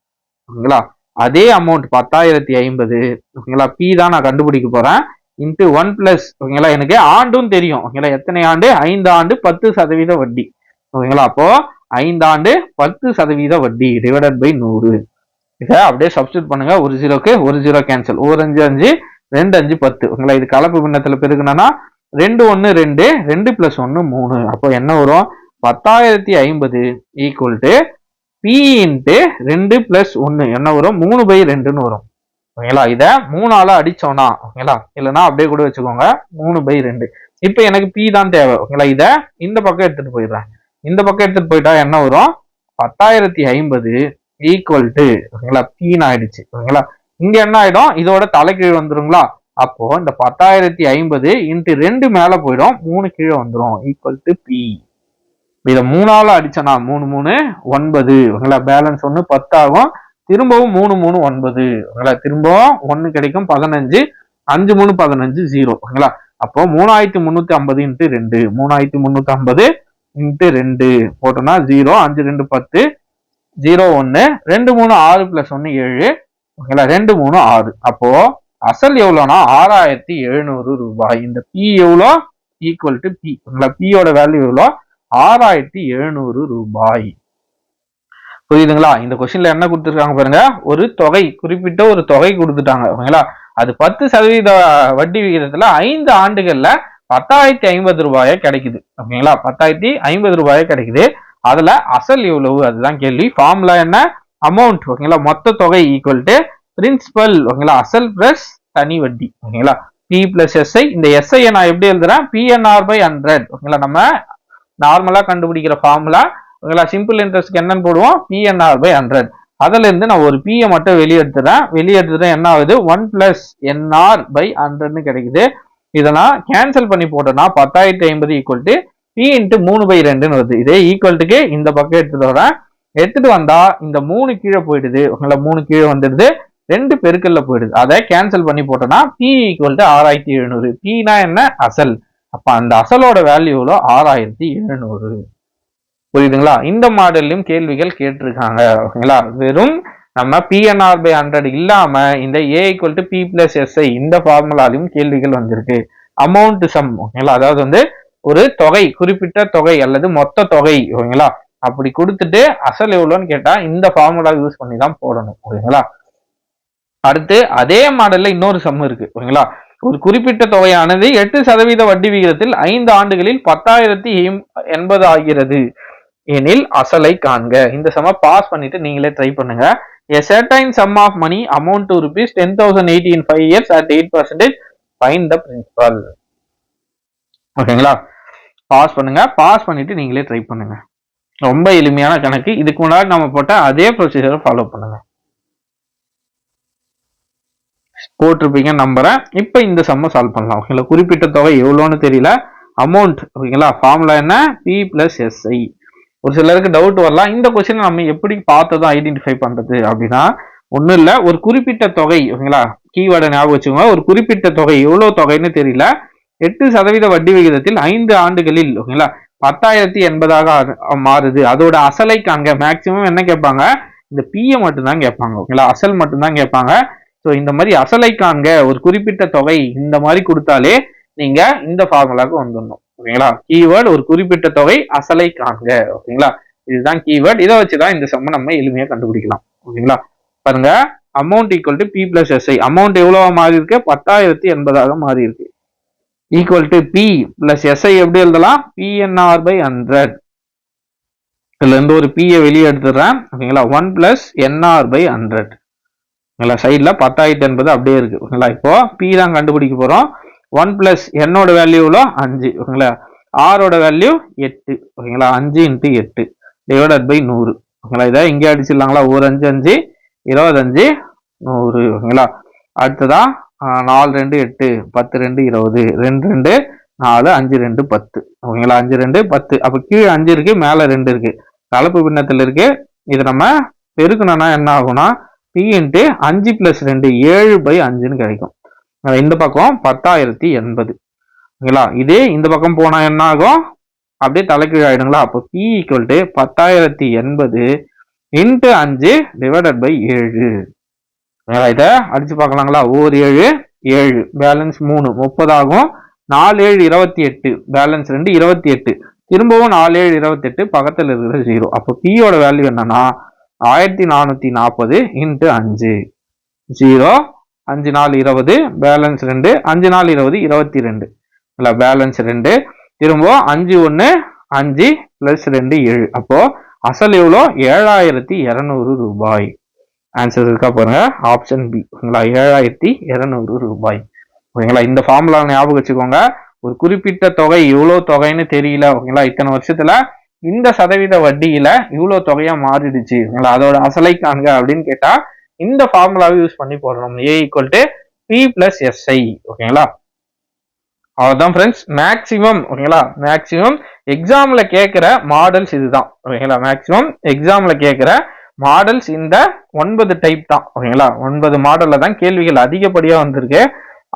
ஓகேங்களா. அதே அமௌண்ட் 10,050 ஓகேங்களா, பி தான் நான் கண்டுபிடிக்க போறேன். இன்ட்டு 1 பிளஸ் ஓகேங்களா, எனக்கு ஆண்டும் தெரியும் ஓகேங்களா. எத்தனை ஆண்டு, 5 ஆண்டு 10% வட்டி ஓகேங்களா. அப்போ 5 ஆண்டு 10% வட்டி டிவைடட் பை 100. இதை அப்படியே சப்ஸ்டியூட் பண்ணுங்க. ஒரு ஜீரோக்கு ஒரு ஜீரோ கேன்சல், 1 5 5 2 5 10 ஓகேங்களா. இது கலப்பு பின்னத்துல பெருக்கணும்னா 2 1 2 2 பிளஸ் 1 3. அப்போ என்ன வரும், 10,050 equal to P into 2 plus 1 என்ன வரும், 3/2ன்னு வரும் ஓகேங்களா. இதை 3ஆல அடிச்சோம்னா ஓகேங்களா, இல்லைன்னா அப்படியே கூட வச்சுக்கோங்க, 3/2. இப்போ எனக்கு பி தான் தேவை ஓகேங்களா. இதை இந்த பக்கம் எடுத்துட்டு போயிடுறேன். இந்த பக்கம் எடுத்துட்டு போயிட்டா என்ன வரும், 10,050 ஈக்குவல் டு ஓகேங்களா பீன்னு ஆயிடுச்சு ஓகேங்களா. இங்க என்ன ஆயிடும், இதோட தலைக்கீழ் வந்துருங்களா. அப்போ இந்த 10,050 இன்ட்டு 2 மேல போயிடும், 3 கீழே வந்துடும், ஈக்குவல் டு பி. இதை 3ஆல அடிச்சனா 3 3 9 ஓகேங்களா. பேலன்ஸ் 1 10 ஆகும். திரும்பவும் 3 3 9 ஓகேங்களா. திரும்பவும் 1 கிடைக்கும், 15 5 3 15 0 ஓகேங்களா. அப்போ 3,350 இன்ட்டு 2 3,350 இன்ட்டு 2 போட்டோம்னா 0 5 2 10 0 1 2 3 6 பிளஸ் 1 7 ஓகேங்களா. 2 3 6. அப்போ அசல் எவ்வளோனா 6,700 ரூபாய். இந்த பி எவ்வளோ, ஈக்குவல் டு பி ஓகேங்களா. பியோட வேல்யூ எவ்வளோ, 6,700 ரூபாய். புரியுதுங்களா. இந்த கொஸ்டின்ல என்ன கொடுத்துருக்காங்க பாருங்க, ஒரு தொகை, குறிப்பிட்ட ஒரு தொகை கொடுத்துட்டாங்க ஓகேங்களா. அது 10% வட்டி விகிதத்துல 5 ஆண்டுகள்ல 10,050 ரூபாயா கிடைக்குது ஓகேங்களா. 10,050 ரூபாயா கிடைக்குது. அதுல அசல் எவ்வளவு, அதுதான் கேள்வி. ஃபார்முலா என்ன, அமௌண்ட் ஓகேங்களா, மொத்த தொகை ஈக்குவல் டு பிரின்சிபல் ஓகேங்களா, அசல் பிளஸ் தனி வட்டி ஓகேங்களா. P plus SI. இந்த எஸ்ஐ நான் எப்படி எழுதுறேன், பிஎன்ஆர் பை 100 ஓகேங்களா. நம்ம நார்மலா கண்டுபிடிக்கிற ஃபார்முலா ஓகேங்களா. சிம்பிள் இன்ட்ரெஸ்ட்க்கு என்னன்னு போடுவோம், பிஎன்ஆர் பை 100. அதுல இருந்து நான் ஒரு பியை மட்டும் வெளியே எடுத்துட்டேன். என்ன ஆகுது, 1 பிளஸ் என்ஆர் பை 100ன்னு கிடைக்குது. இதெல்லாம் கேன்சல் பண்ணி போட்டோம்னா 10,050 ஈக்குவல் டு பி இன்ட்டு 3/2ன்னு வருது. இதே ஈக்குவல்ட்டுக்கு இந்த பக்கம் எடுத்துட்டு வரேன். எடுத்துட்டு வந்தா இந்த 3 கீழே போயிடுது ஓகேங்களா. 3 கீழே வந்துடுது, 2 பெருக்கல்ல போயிடுது. அதை கேன்சல் பண்ணி போட்டோம்னா பி ஈக்குவல் டு 6,700. பினா என்ன, அசல். அப்ப அந்த அசலோட வேல்யூ 6,700. புரியுதுங்களா. இந்த மாடல்லையும் கேள்விகள் கேட்டிருக்காங்க ஓகேங்களா. வெறும் நம்ம பிஎன்ஆர் பை 100 இல்லாம இந்த A equal to P plus SI இந்த ஃபார்முலாலையும் கேள்விகள் வந்திருக்கு. அமௌண்ட் சம் ஓகேங்களா, அதாவது வந்து ஒரு தொகை, குறிப்பிட்ட தொகை அல்லது மொத்த தொகை ஓகேங்களா, அப்படி கொடுத்துட்டு அசல் எவ்வளோன்னு கேட்டா இந்த ஃபார்முலா யூஸ் பண்ணி தான் போடணும் ஓகேங்களா. அடுத்து அதே மாடல்ல இன்னொரு சம் இருக்கு ஓகேங்களா. ஒரு குறிப்பிட்ட தொகையானது 8% வட்டி விகிதத்தில் 5 ஆண்டுகளில் 10,080 ஆகிறது எனில் அசலை காண்க. இந்த சம பாஸ் பண்ணிட்டு நீங்களே ட்ரை பண்ணுங்க. A certain sum of money amount to rupees 10,080 in 5 years at 8%. Find the principal. ஓகேங்களா. பாஸ் பண்ணுங்க, பாஸ் பண்ணிட்டு நீங்களே ட்ரை பண்ணுங்க. ரொம்ப எளிமையான கணக்கு. இதுக்கு முன்னாடி நம்ம போட்ட அதே ப்ரொசீஜரை ஃபாலோ பண்ணுங்க. போட்டிருப்பீங்க நம்புறேன். இப்ப இந்த சம்ம சால்வ் பண்ணலாம் ஓகேங்களா. குறிப்பிட்ட தொகை எவ்வளோன்னு தெரியல, அமௌண்ட் ஓகேங்களா. ஃபார்முலா என்ன, பி பிளஸ் எஸ்ஐ. ஒரு சிலருக்கு டவுட் வரலாம், இந்த கொஸ்டின் நம்ம எப்படி பார்த்ததும் ஐடென்டிஃபை பண்றது அப்படின்னா, ஒன்றும் இல்லை, ஒரு குறிப்பிட்ட தொகை ஓகேங்களா, கீவேர்டை ஞாபகம் வச்சுக்கோங்க. ஒரு குறிப்பிட்ட தொகை எவ்வளவு தொகைன்னு தெரியல, 8% வட்டி விகிதத்தில் 5 ஆண்டுகளில் ஓகேங்களா 10,080 மாறுது. அதோட அசலை காண்க. மேக்சிமம் என்ன கேட்பாங்க, இந்த பிஏ மட்டும்தான் கேட்பாங்க. ஓகேங்களா, அசல் மட்டும்தான் கேட்பாங்க. ஸோ இந்த மாதிரி அசலை காண்க ஒரு குறிப்பிட்ட தொகை இந்த மாதிரி கொடுத்தாலே நீங்க இந்த ஃபார்முலாவுக்கு வந்துடணும். ஓகேங்களா, கீவேர்டு ஒரு குறிப்பிட்ட தொகை அசலை காண்க. ஓகேங்களா, இதுதான் கீவேர்டு. இதை வச்சுதான் இந்த சம்ம நம்ம எளிமையா கண்டுபிடிக்கலாம். ஓகேங்களா, பாருங்க, amount equal to P plus SI. Amount எவ்வளவா மாறி இருக்கு? 10,080 மாறி இருக்கு. Equal to P plus SI எப்படி எழுதலாம்? PNR by 100. இதுல இருந்து ஒரு பியை வெளியே எடுத்துடுறேன். ஓகேங்களா, 1 பிளஸ் என்ஆர் பை 100. ஓகேங்களா, சைட்ல 10,080 அப்படியே இருக்கு. ஓகேங்களா, இப்போ பி தான் கண்டுபிடிக்க போறோம். 1 பிளஸ் என்னோட வேல்யூ எவ்வளோ? 5. ஓகேங்களா, ஆரோட வேல்யூ 8. ஓகேங்களா, 5 இன்ட்டு 8 டிவைடட் பை 100. ஓகேங்களா, இதை இங்கே அடிச்சிடலாங்களா? ஒரு 5 5 25 100. ஓகேங்களா, அடுத்ததா 4 2 8 10 2 20 2 2 4 5 2 10. ஓகேங்களா, 5 2 10. அப்ப கீழே 5 இருக்கு, மேல 2 இருக்கு, கலப்பு பின்னத்தில் இருக்கு. இது நம்ம பெருக்கணும்னா என்ன ஆகும்னா பி இன்ட்டு 5 பிளஸ் 2 7 பை 5ன்னு கிடைக்கும். இந்த பக்கம் 10,080. ஓகேங்களா, இதே இந்த பக்கம் போனா என்ன ஆகும்? அப்படியே தலைக்கீழ் ஆயிடுங்களா? அப்போ P equal to 10,080 into 5 divided by 7. இதை அடிச்சு பார்க்கலாங்களா? ஓர் 7 7, பேலன்ஸ் 3 30 ஆகும். 4 7 28, பேலன்ஸ் 2 28, திரும்பவும் 4 7 28, பக்கத்தில் இருக்கிற 0. அப்போ பியோட வேல்யூ என்னன்னா 1440 இன்ட்டு 5 0 5 4 20, பேலன்ஸ் 2 5 4 20 22. இல்லை, பேலன்ஸ் 2, திரும்பவும் 5 1 5 பிளஸ் 2 7. அப்போ அசல் எவ்வளோ? 7,200 ரூபாய். ஆன்சர் இருக்கா பாருங்க, ஆப்ஷன் பி. ஓகேங்களா, 7,200 ரூபாய். ஓகேங்களா, இந்த ஃபார்முலா ஞாபகம் வச்சுக்கோங்க. ஒரு குறிப்பிட்ட தொகை இவ்வளவு தொகைன்னு தெரியல. ஓகேங்களா, இத்தனை வருஷத்துல இந்த சதவீத வட்டியில இவ்வளவு தொகையா மாறிடுச்சு. ஓகேங்களா, அதோட அசலை காண்க அப்படின்னு கேட்டா இந்த ஃபார்முலாவை யூஸ் பண்ணி போடணும். A equal to P plus SI. ஓகேங்களா, அவ்வளவுதான் ஃப்ரெண்ட்ஸ். மேக்சிமம் ஓகேங்களா, மேக்சிமம் எக்ஸாம்ல கேட்கிற மாடல்ஸ் இதுதான். ஓகேங்களா, மேக்சிமம் எக்ஸாம்ல கேட்கிற மாடல்ஸ் இந்த 9 டைப் தான். ஓகேங்களா, 9 மாடல்ல தான் கேள்விகள் அதிகப்படியா வந்திருக்கு.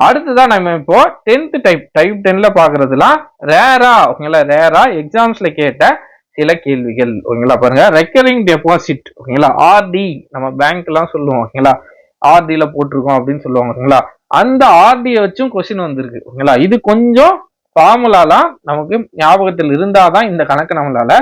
அடுத்துதான் நம்ம இப்போ 10th டைப் 10ல பாக்குறதுலாம் ரேரா. ஓகேங்களா, ரேரா எக்ஸாம்ஸ்ல கேட்ட சில கேள்விகள். ஓகேங்களா, பாருங்க, ரெக்கரிங் டெபாசிட். ஓகேங்களா, ஆர்டி நம்ம பேங்க் எல்லாம் சொல்லுவோம். ஓகேங்களா, ஆர்டில போட்டிருக்கோம் அப்படின்னு சொல்லுவாங்க. ஓகேங்களா, அந்த ஆர்டியை வச்சும் கொஸ்டின் வந்திருக்கு. ஓகேங்களா, இது கொஞ்சம் ஃபார்முலாலாம் நமக்கு ஞாபகத்தில் இருந்தாதான் இந்த கணக்கு நம்மளால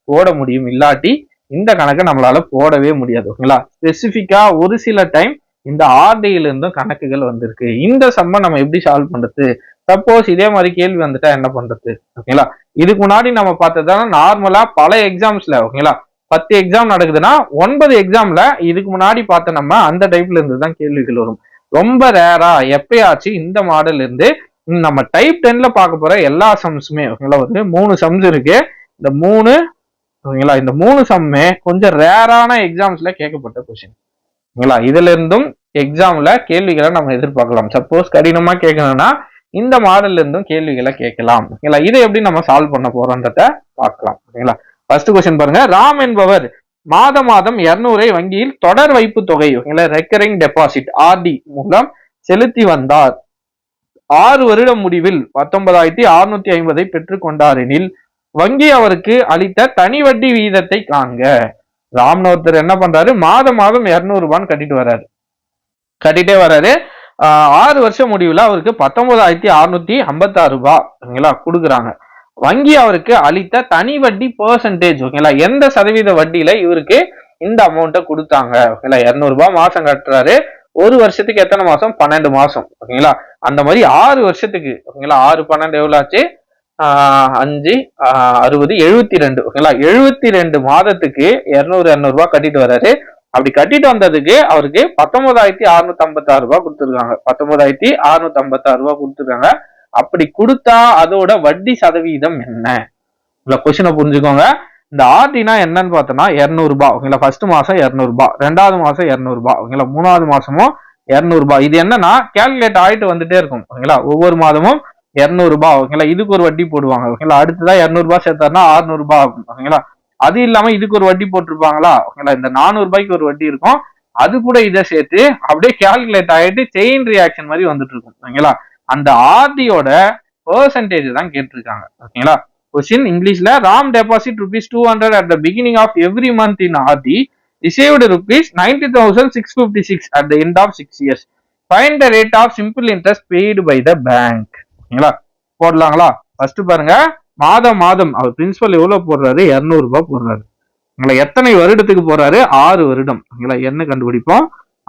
போட முடியும். இல்லாட்டி இந்த கணக்கு நம்மளால போடவே முடியாது. ஓகேங்களா, ஸ்பெசிபிக்கா ஒரு சில டைம் இந்த ஆர்டியில இருந்தும் கணக்குகள் வந்திருக்கு. இந்த சம்ம நம்ம எப்படி சால்வ் பண்றது? சப்போஸ் இதே மாதிரி கேள்வி வந்துட்டா என்ன பண்றது? ஓகேங்களா, இதுக்கு முன்னாடி நம்ம பார்த்ததுனா நார்மலா பல எக்ஸாம்ஸ்ல ஓகேங்களா 10 எக்ஸாம் நடக்குதுன்னா 9 எக்ஸாம்ல இதுக்கு முன்னாடி பார்த்த நம்ம அந்த டைப்ல இருந்து தான் கேள்விகள் வரும். ரொம்ப ரேரா எப்பயாச்சும் இந்த மாடல் இருந்து நம்ம டைப் 10ல பார்க்க போற எல்லா சம்ஸுமே ஓகேங்களா வந்து 3 சம்ஸ் இருக்கு. இந்த 3 ஓகேங்களா, இந்த 3 சம்மே கொஞ்சம் ரேரான எக்ஸாம்ஸ்ல கேட்கப்பட்ட கொஸ்டின். ஓகேங்களா, இதுல இருந்தும் எக்ஸாம்ல கேள்விகளை நம்ம எதிர்பார்க்கலாம். சப்போஸ் கடினமா கேட்கணும்னா இந்த மாடல்ல இருந்தும் கேள்விகளை கேட்கலாம். ஓகேங்களா, இதை எப்படி நம்ம சால்வ் பண்ண போறோம்ன்றத பார்க்கலாம். ஓகேங்களா, ஃபர்ஸ்ட் கொஸ்டின் பாருங்க. ராம் என்பவர் மாதம் 200 வங்கியில் தொடர் வைப்பு தொகை ஓகேங்களா ரெக்கரிங் டெபாசிட் ஆர்டி மூலம் செலுத்தி வந்தார். 6 வருடம் முடிவில் 19,650 பெற்றுக் கொண்டார் எனில் வங்கி அவருக்கு அளித்த தனி வட்டி வீதத்தை காண்க. ராம்னு ஒருத்தர் என்ன பண்றாரு? மாதம் 200 ரூபான்னு கட்டிட்டே வராரு. 6 வருஷம் முடிவுல அவருக்கு 19,656 ரூபாய் கொடுக்குறாங்க. வங்கி அவருக்கு அளித்த தனி வட்டி பெர்சன்டேஜ் ஓகேங்களா எந்த சதவீத வட்டியில இவருக்கு இந்த அமௌண்ட்டை கொடுத்தாங்க. ஓகேங்களா, 200 ரூபாய் மாசம் கட்டுறாரு. ஒரு வருஷத்துக்கு எத்தனை மாசம்? 12 மாசம். ஓகேங்களா, அந்த மாதிரி 6 வருஷத்துக்கு ஓகேங்களா 6 12 எவ்வளவு ஆச்சு? 5 60 72. ஓகேங்களா, 72 மாதத்துக்கு 200 ரூபாய் கட்டிட்டு வர்றாரு. அப்படி கட்டிட்டு வந்ததுக்கு அவருக்கு 19,656 ரூபாய் கொடுத்துருக்காங்க. 19,656 ரூபாய் கொடுத்துருக்காங்க. அப்படி கொடுத்தா அதோட வட்டி சதவீதம் என்ன? இல்ல கொஸ்டினை புரிஞ்சுக்கோங்க. இந்த ஆர்டினா என்னன்னு பார்த்தோம்னா 200 ரூபாய். ஓகேங்களா, ஃபர்ஸ்ட் மாசம் 200 ரூபாய், 2வது மாசம் 200 ரூபாய், ஓகேங்களா 3வது மாசமும் 200 ரூபாய். இது என்னன்னா கால்குலேட் ஆயிட்டு வந்துட்டே இருக்கும். ஓகேங்களா, ஒவ்வொரு மாதமும் 200 ரூபாய். ஓகேங்களா, இதுக்கு ஒரு வட்டி போடுவாங்க. ஓகேங்களா, அடுத்ததான் 200 ரூபாய் சேர்த்தாருன்னா 600 ரூபாய் ஆகும். ஓகேங்களா, அது இல்லாம இதுக்கு ஒரு வட்டி போட்டிருப்பாங்களா? ஓகேங்களா, இந்த 400 ரூபாய்க்கு ஒரு வட்டி இருக்கும். அது கூட இதை சேர்த்து அப்படியே கால்குலேட் ஆயிட்டு செயின் ரியாக்ஷன் மாதிரி வந்துட்டு இருக்கும். ஓகேங்களா, அந்த ஆர்டியோட பெர்சன்டேஜ் தான் கேட்டிருக்காங்க. ஓகேங்களா, கொஸ்டின் இங்கிலீஷ்ல Ram deposit ₹200 at the beginning of every month in RD received rupees 90,656 at the end of 6 years. Find the rate of simple interest paid by the bank. ஓகேங்களா, போடலாங்களா? ஃபர்ஸ்ட் பாருங்க, மாதம் அவர் பிரின்சிபல் எவ்வளவு போடுறாரு? 200 ரூபாய் போடுறாரு. எத்தனை வருடத்துக்கு போறாரு? 6 வருடம். என்ன கண்டுபிடிப்போம்?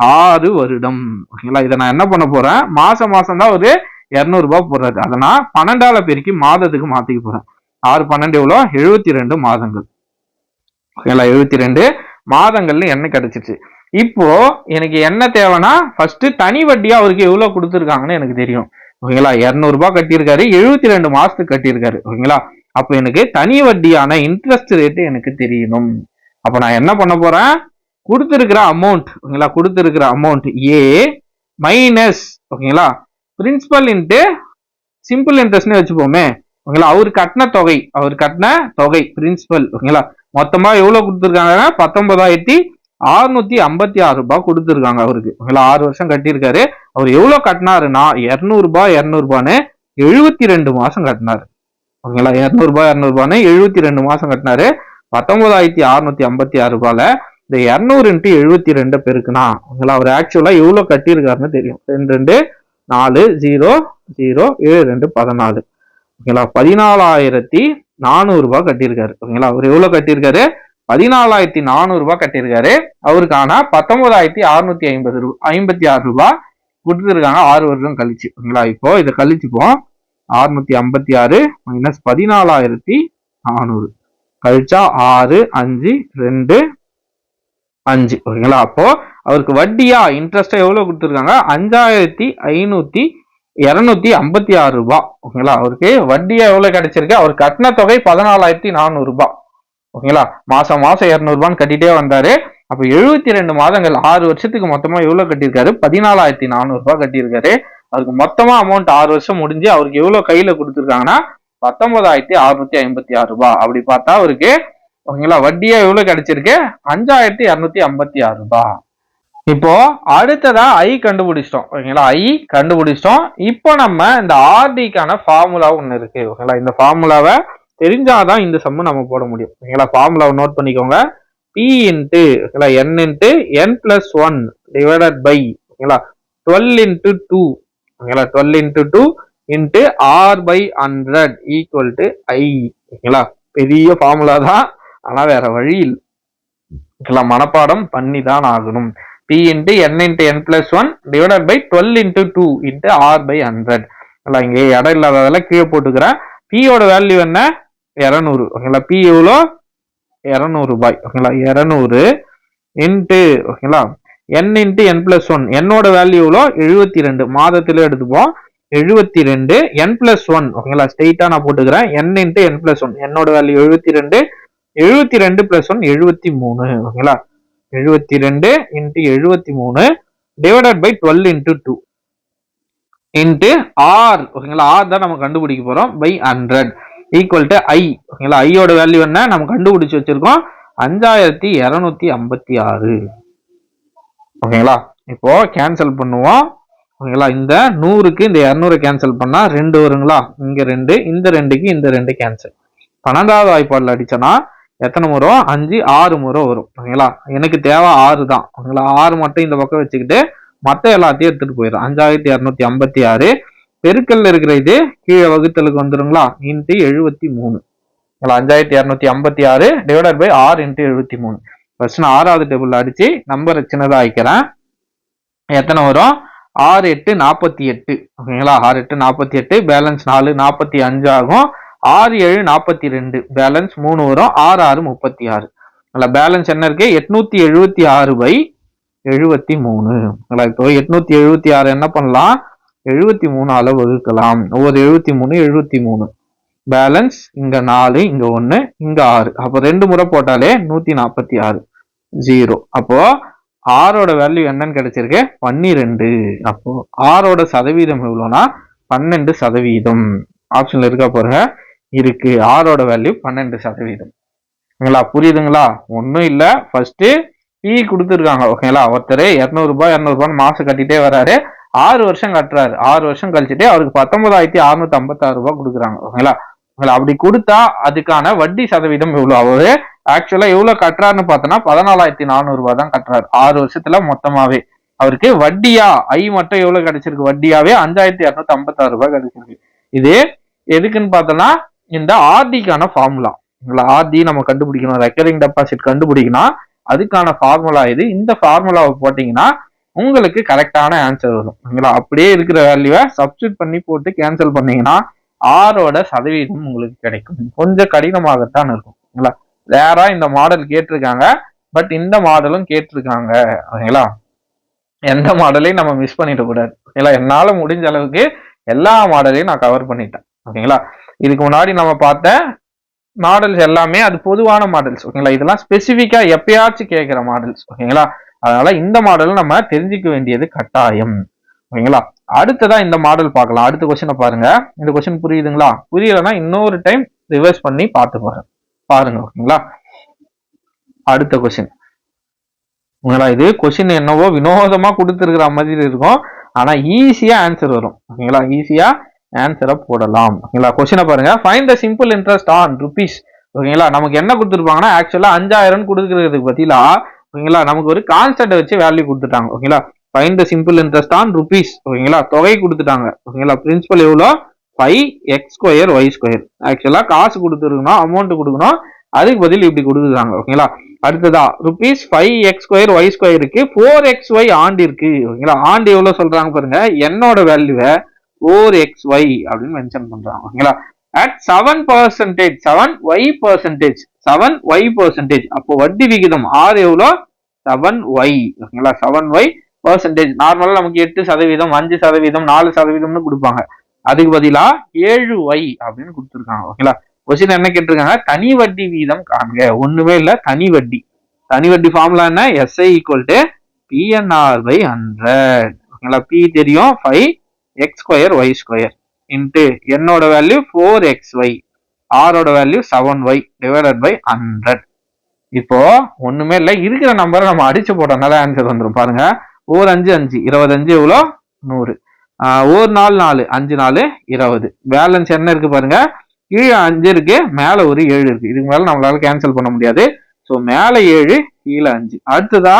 6 வருடம். ஓகேங்களா, இதை நான் என்ன பண்ண போறேன்? மாசம் தான் ஒரு 200 ரூபாய் போடுறாரு. அதை நான் 12ஆல பெருக்கி மாதத்துக்கு மாத்திக்க போறேன். 6 12 எவ்வளோ? 72 மாதங்கள். ஓகேங்களா, 72 மாதங்கள்ல என்ன கிடைச்சிச்சு. இப்போ எனக்கு என்ன தேவைன்னா, ஃபர்ஸ்ட் தனி வட்டியா அவருக்கு எவ்வளவு கொடுத்துருக்காங்கன்னு எனக்கு தெரியும். ஓகேங்களா, 200 ரூபாய் கட்டியிருக்காரு, 72 மாசத்துக்கு கட்டியிருக்காரு. ஓகேங்களா, அப்ப எனக்கு தனி வட்டியான இன்ட்ரெஸ்ட் ரேட் எனக்கு தெரியணும். அப்ப நான் என்ன பண்ண போறேன்? கொடுத்திருக்கிற அமௌண்ட், ஓகேங்களா, கொடுத்திருக்கிற அமௌண்ட் ஏ மைனஸ், ஓகேங்களா, பிரின்சிபல் இன்ட்டு சிம்பிள் இன்ட்ரெஸ்ட்னு வச்சுப்போமே. ஓகேங்களா, அவர் கட்டின தொகை பிரின்சிபல். ஓகேங்களா, மொத்தமா எவ்வளவு கொடுத்துருக்காங்கன்னா 19,656 ரூபாய் கொடுத்துருக்காங்க அவருக்கு. ஓகேங்களா, 6 வருஷம் கட்டியிருக்காரு. அவர் எவ்வளவு கட்டினாருன்னா 200 ரூபான்னு 72 மாசம் கட்டினாரு. ஓகேங்களா, 200 ரூபான்னு 72 மாசம் கட்டினாரு. 19,656 ரூபாயில இந்த 200 × 72 பெருக்குனா, ஓகேங்களா, அவர் ஆக்சுவலா எவ்வளவு கட்டியிருக்காருன்னு தெரியும். 2 2 4 0 0 7 2 14. ஓகேங்களா, 14,400 ரூபாய் கட்டியிருக்காரு. ஓகேங்களா, அவர் எவ்வளவு கட்டியிருக்காரு? 14,400 ரூபாய் கட்டியிருக்காரு. அவருக்கான 19,656 ரூபாய் கொடுத்துருக்காங்க 6 வருஷம் கழிச்சு. ஓகேங்களா, இப்போ இதை கழிச்சுப்போம். 656 மைனஸ் 14,400 கழிச்சா 6 5 2 5. ஓகேங்களா, அப்போ அவருக்கு வட்டியா இன்ட்ரெஸ்டா எவ்வளவு கொடுத்துருக்காங்க? 5,256 ரூபாய். ஓகேங்களா, அவருக்கு வட்டியா எவ்வளவு கிடைச்சிருக்கு? அவர் கட்டின தொகை 14,400 ரூபாய். ஓகேங்களா, மாசம் 200 ரூபான்னு கட்டிட்டே வந்தாரு. அப்ப 72 மாதங்கள் 6 வருஷத்துக்கு மொத்தமா எவ்வளவு கட்டியிருக்காரு? 14,400 ரூபாய் கட்டியிருக்காரு. அதுக்கு மொத்தமா அமௌண்ட் 6 வருஷம் முடிஞ்சு அவருக்கு எவ்வளவு கையில கொடுத்துருக்காங்கன்னா 19,656 ரூபாய். அப்படி பார்த்தா அவருக்கு, ஓகேங்களா, வட்டியா எவ்வளவு கிடைச்சிருக்கு? 5,256 ரூபாய். இப்போ அடுத்ததா ஐ கண்டுபிடிச்சிட்டோம். ஓகேங்களா, ஐ கண்டுபிடிச்சிட்டோம். இப்போ நம்ம இந்த ஆர்டிக்கான ஃபார்முலா ஒண்ணு இருக்கு. ஓகேங்களா, இந்த ஃபார்முலாவை தெரிஞ்சாதான் இந்த சம்மு நம்ம போட முடியும். ஓகேங்களா, ஃபார்முலாவை நோட் பண்ணிக்கோங்க. P into n into n plus 1 divided by, ஓகேங்களா, 12 இன்ட்டு 2, ஓகேங்களா, 12 into 2 into R by 100 equal to I. ஓகேங்களா, பெரிய ஃபார்முலா தான், ஆனா வேற வழி இல்லை. ஓகேங்களா, மனப்பாடம் பண்ணி தான் ஆகணும். P into n into n plus 1 divided by 12 into 2 into R by 100. இங்க இடம் இல்லாததெல்லாம் கீழே போட்டுக்கிறேன். P யோட வேல்யூ என்ன? 200. ஓகேங்களா, P எவ்வளோ? 200 ரூபாய். ஓகேங்களா, 200 இன்ட்டு, ஓகேங்களா, n இன்ட்டு n பிளஸ் 1, என்னோட வேல்யூ எவ்வளோ? 72. மாதத்துல எடுத்துப்போம். 72 n பிளஸ் 1. ஓகேங்களா, ஸ்ட்ரெயிட்டா நான் போட்டுக்கிறேன். n இன்ட்டு n பிளஸ் 1, என்னோட வேல்யூ 72. 72 பிளஸ் 1 73. ஓகேங்களா, 72 into 73 divided by 12 into 2 into R. ஓகேங்களா, R தான் நம்ம கண்டுபிடிக்க போறோம். By 100 equal to I. ஓகேங்களா, ஐயோட வேல்யூ என்ன? நம்ம கண்டுபிடிச்சு வச்சிருக்கோம் 5,256. ஓகேங்களா, இப்போ கேன்சல் பண்ணுவோம். ஓகேங்களா, இந்த 100க்கு இந்த 200 கேன்சல் பண்ணா 2 வருங்களா, இங்க 2, இந்த 2க்கு இந்த 2 கேன்சல். 12வது வாய்ப்பாடுல அடிச்சோன்னா எத்தனை முறை? 5 6 முறை வரும். ஓகேங்களா, எனக்கு தேவை 6 தான். ஓகேங்களா, 6 மட்டும் இந்த பக்கம் வச்சுக்கிட்டு மற்ற எல்லாத்தையும் எடுத்துட்டு போயிடும். 5,256 பெருக்கல்ல இருக்கிற இது கீழே வகுத்தலுக்கு வந்துருங்களா, into 73. 5,256 divided by 6 into 73. First நான் 6வது டேபிள்ல அடிச்சு நம்பர் சின்னதா ஆயிக்கிறேன். எத்தனை வரும்? 6 8 48. ஓகேங்களா, 6 8 48, பேலன்ஸ் 4 45 ஆகும். 6 7 42, பேலன்ஸ் 3 வரும். 6 6 36. பேலன்ஸ் என்ன இருக்கு? 876 பை 73. இப்போ 876 என்ன பண்ணலாம்? 73 வகுக்கலாம். ஒவ்வொரு 73 73. பேலன்ஸ் இங்க 4, இங்க 1, இங்க 6. அப்போ 2 முறை போட்டாலே 146 0. அப்போ ஆரோட வேல்யூ என்னன்னு கிடைச்சிருக்கு? 12. அப்போ ஆரோட சதவீதம் எவ்வளோனா 12%. ஆப்ஷன்ல இருக்கா பாருங்க, இருக்கு. ஆரோட வேல்யூ 12%. ஓகேங்களா, புரியுதுங்களா? ஒன்றும் இல்லை, ஃபர்ஸ்ட் P கொடுத்துருக்காங்க. ஓகேங்களா, ஒருத்தர் 200 ரூபாய் மாசம் கட்டிட்டே வராரு. 6 வருஷம் கட்டுறாரு. 6 வருஷம் கழிச்சுட்டு அவருக்கு 19,656 ரூபாய் கொடுக்குறாங்க. ஓகேங்களா, அப்படி கொடுத்தா அதுக்கான வட்டி சதவீதம் எவ்வளவு? அவரு ஆக்சுவலா எவ்வளவு கட்டுறாருன்னு பார்த்தோம்னா 14,400 ரூபாய் தான் கட்டுறாரு 6 வருஷத்துல மொத்தமாவே. அவருக்கு வட்டியா மட்டும் எவ்வளவு கிடைச்சிருக்கு, வட்டியாவே 5,256 ரூபாய் கிடைச்சிருக்கு. இது எதுக்குன்னு பார்த்தோம்னா இந்த ஆர்டிக்கான ஃபார்முலா. ஆர்டி நம்ம கண்டுபிடிக்கணும், ரெக்கரிங் டெபாசிட் கண்டுபிடிக்கணும், அதுக்கான ஃபார்முலா இது. இந்த ஃபார்முலாவை போட்டீங்கன்னா உங்களுக்கு கரெக்டான ஆன்சர் வரும். அப்படியே இருக்கிற வேல்யூவை சப்ஸ்டியூட் பண்ணி போட்டு கேன்சல் பண்ணீங்கன்னா ஆரோட சதவீதம் உங்களுக்கு கிடைக்கும். கொஞ்சம் கடினமாகத்தான் இருக்கும். வேற இந்த மாடல் கேட்டிருக்காங்க, பட் இந்த மாடலும் கேட்டிருக்காங்க. ஓகேங்களா, எந்த மாடலையும் நம்ம மிஸ் பண்ணிட கூடாது. ஓகேங்களா, என்னால முடிஞ்ச அளவுக்கு எல்லா மாடலையும் நான் கவர் பண்ணிட்டேன். ஓகேங்களா, இதுக்கு முன்னாடி நம்ம பார்த்த மாடல்ஸ் எல்லாமே அது பொதுவான மாடல்ஸ். ஓகேங்களா, இதெல்லாம் ஸ்பெசிபிக்கா எப்பயாச்சும் கேட்கிற மாடல்ஸ். ஓகேங்களா, அதனால இந்த மாடல் நம்ம தெரிஞ்சுக்க வேண்டியது கட்டாயம். ஓகேங்களா, அடுத்ததா இந்த மாடல் பார்க்கலாம். அடுத்த கொஸ்டினை பாருங்க. இந்த கொஸ்டின் புரியுதுங்களா? புரியலன்னா இன்னொரு டைம் ரிவர்ஸ் பண்ணி பார்த்து பாருங்க. ஓகேங்களா, அடுத்த கொஸ்டின். ஓகேங்களா, இது கொஸ்டின் என்னவோ வினோதமா கொடுத்துருக்கிற மாதிரி இருக்கும், ஆனா ஈஸியா ஆன்சர் வரும். ஓகேங்களா, ஈஸியா ஆன்சரை போடலாம். ஓகேங்களா, கொஸ்டினை பாருங்க. Find the simple interest on rupees. ஓகேங்களா, நமக்கு என்ன கொடுத்துருப்பாங்கன்னா ஆக்சுவலா 5,000 கொடுக்குறதுக்கு பதிலா ஓகேங்களா நமக்கு ஒரு கான்ஸ்டன்ட் வச்சு வேல்யூ கொடுத்துட்டாங்க. ஓகேங்களா, find the simple interest on rupees. ஓகேங்களா, தொகை கொடுத்துட்டாங்க. ஓகேங்களா, பிரின்சிபல் எவ்வளோ 5x² y². ஆக்சுவலா காசு கொடுத்துருக்கணும், அமௌண்ட் கொடுக்கணும், அதுக்கு பதில் இப்படி கொடுத்துருக்காங்க. ஓகேங்களா, அடுத்ததா ருபீஸ் 5x² y² இருக்கு, 4xy ஆண்டு இருக்கு. ஓகேங்களா, ஆண்டு எவ்வளவு சொல்றாங்க பாருங்க, என்னோட வேல்யூவை 4xy அப்படின்னு மென்ஷன் பண்றாங்க. ஓகேங்களா, at 7%, 7y%, அப்போ வட்டி விகிதம் R எவ்வளோ 7y. ஓகேங்களா, 7y பர்சன்டேஜ். நார்மலா நமக்கு 8%, 5%, 4%ன்னு கொடுப்பாங்க. அதுக்கு பதிலா 7y அப்படின்னு கொடுத்துருக்காங்க. ஓகேங்களா, கொஸ்டின் என்ன கேட்டிருக்காங்க, தனி வட்டி வீதம் காண்க. ஒண்ணுமே இல்ல, தனி வட்டி. தனி வட்டி ஃபார்முலா என்ன, SI = PNR/100. ஓகேங்களா, P தெரியும் 5x² y² இன்ட்டு என்னோட வேல்யூ 4xy, ஆரோட வேல்யூ 7y டிவைடட் பை 100. இப்போ ஒண்ணுமே இல்லை, இருக்கிற நம்பரை நம்ம அடிச்சு போட்டோம்னால ஆன்சர் வந்துடும். பாருங்க, 4 5 5 25 எவ்வளோ 100, 1 4 4 5 4 20. பேலன்ஸ் என்ன இருக்கு பாருங்க, கீழே 5 இருக்கு, மேல ஒரு 7 இருக்கு. இதுக்கு மேல நம்மளால கேன்சல் பண்ண முடியாது. ஸோ மேல 7 கீழே 5. அடுத்ததா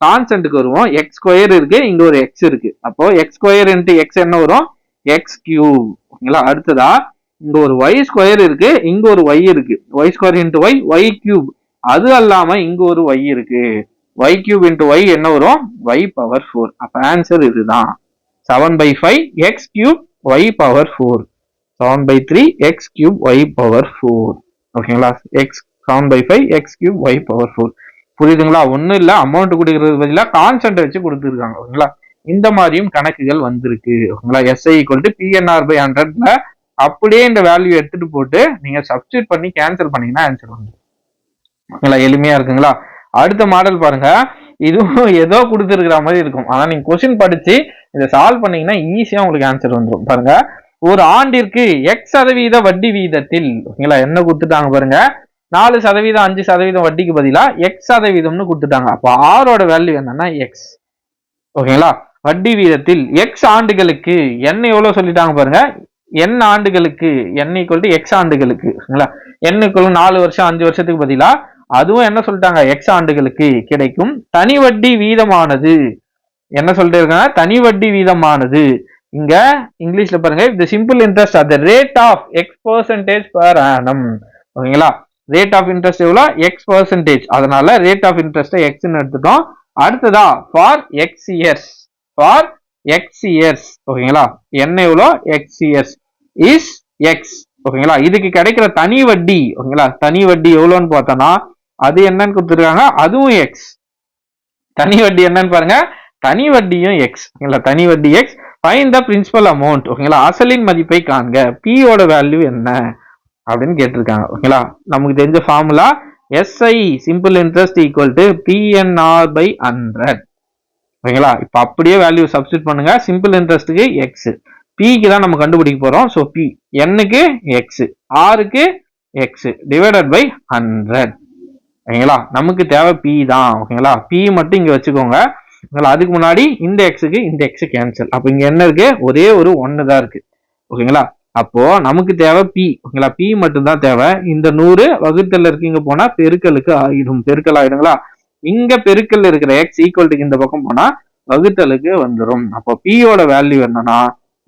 கான்ஸ்டன்ட்டுக்கு வருவோம். x² இருக்கு, இங்க ஒரு x இருக்கு. அப்போ x² இன்ட்டு x என்ன வரும், x³. ஓகேங்களா, அடுத்ததா இங்க ஒரு y² இருக்கு, இங்க ஒரு y இருக்கு. y² into y, y³. அது அல்லாம இங்க ஒரு y இருக்கு, y³ இன்ட்டு y என்ன வரும், y⁴. அப்ப ஆன்சர் இதுதான் 7/5 x³ y⁴. 7/3 x³ y⁴. ஓகேங்களா, 7/5 x³ y⁴. புரியுதுங்களா? ஒன்னும் இல்ல, அமௌண்ட் கொடுக்கறது பதிலாக கான்ஸ்டன்ட் வச்சு கொடுத்துருக்காங்க. ஓகேங்களா, இந்த மாதிரியும் கணக்குகள் வந்திருக்கு. ஓகேங்களா, SI = PNR/100ல அப்படியே இந்த வேல்யூ எடுத்துட்டு போட்டு நீங்க சப்ஸ்டியூட் பண்ணி கேன்சல் பண்ணீங்கன்னா ஆன்சர் வந்துடும். ஓகேங்களா, எளிமையா இருக்குங்களா? அடுத்த மாடல் பாருங்க. இதுவும் ஏதோ கொடுத்துருக்கிற மாதிரி இருக்கும், ஆனா நீங்க கொஸ்டின் படிச்சு இதை சால்வ் பண்ணீங்கன்னா ஈஸியா உங்களுக்கு ஆன்சர் வந்துடும். பாருங்க, ஒரு ஆண்டிற்கு x% வட்டி வீதத்தில். ஓகேங்களா, என்ன கொடுத்துட்டாங்க பாருங்க, 4%, 5% வட்டிக்கு பதிலா x% கொடுத்துட்டாங்க. அப்ப ஆரோட வேல்யூ என்னன்னா x. ஓகேங்களா, வட்டி வீதத்தில் x ஆண்டுகளுக்கு n எவ்வளவு சொல்லிட்டாங்க பாருங்க, n ஆண்டுகளுக்கு n = x ஆண்டுகளுக்கு. ஓகேங்களா, n = 4 வருஷம் 5 வருஷத்துக்கு பதிலா அதுவும் என்ன சொல்லிட்டாங்க, x ஆண்டுகளுக்கு கிடைக்கும் தனி வட்டி வீதமானது. என்ன சொல்லிட்டு இருக்காங்க, தனி வட்டி வீதமானது. இங்க இங்கிலீஷ்ல பாருங்க, the simple interest at the rate of x% per annum. ஓகேங்களா, ரேட் ஆஃப் இன்ட்ரெஸ்ட் எவ்வளோ, x%. அதனால ரேட் ஆஃப் இன்ட்ரெஸ்ட் எக்ஸ்ன்னு எடுத்துட்டோம். அடுத்ததா for X years, for X years. ஓகேங்களா, என்ன எவ்வளோ, எக்ஸ் இயர்ஸ் இஸ் எக்ஸ். ஓகேங்களா, இதுக்கு கிடைக்கிற தனி வட்டி. ஓகேங்களா, தனி வட்டி எவ்வளோன்னு பார்த்தோம்னா அது என்னன்னு கொடுத்துருக்காங்க, அதுவும் எக்ஸ். தனி வட்டி என்னன்னு பாருங்க, தனி வட்டியும் எக்ஸ். ஓகேங்களா, தனி வட்டி X. Find the principal amount. ஓகேங்களா, அசலின் மதிப்பை காண்க. பியோட வேல்யூ என்ன அப்படின்னு கேட்டிருக்காங்க. ஓகேங்களா, நமக்கு தெரிஞ்ச formula SI simple interest = PNR/100. ஓகேங்களா, இப்ப அப்படியே வேல்யூ சப்ஸ்டிட் பண்ணுங்க. சிம்பிள் இன்ட்ரெஸ்ட்டுக்கு எக்ஸ், பிக்கு தான் நம்ம கண்டுபிடிக்க போறோம். ஸோ பி, என்னுக்கு எக்ஸ், ஆருக்கு எக்ஸ் டிவைடட் பை 100. ஓகேங்களா, நமக்கு தேவை பி தான். ஓகேங்களா, பி மட்டும் இங்க வச்சுக்கோங்க. அதுக்கு முன்னாடி இந்த எக்ஸுக்கு இந்த எக்ஸ் கேன்சல். அப்ப இங்க என்ன இருக்கு, ஒரே ஒரு 1 தான் இருக்கு. ஓகேங்களா, அப்போ நமக்கு தேவை பி. ஓகேங்களா, பி மட்டும்தான் தேவை. இந்த 100 வகுத்தல் இருக்கீங்க போனா பெருக்கலுக்கு ஆயிடும், பெருக்கல் ஆயிடுங்களா. இங்க பெருக்கல் இருக்கிற எக்ஸ் ஈக்குவல் டு இந்த பக்கம் போனா வகுத்தலுக்கு வந்துடும். அப்போ பியோட வேல்யூ என்னன்னா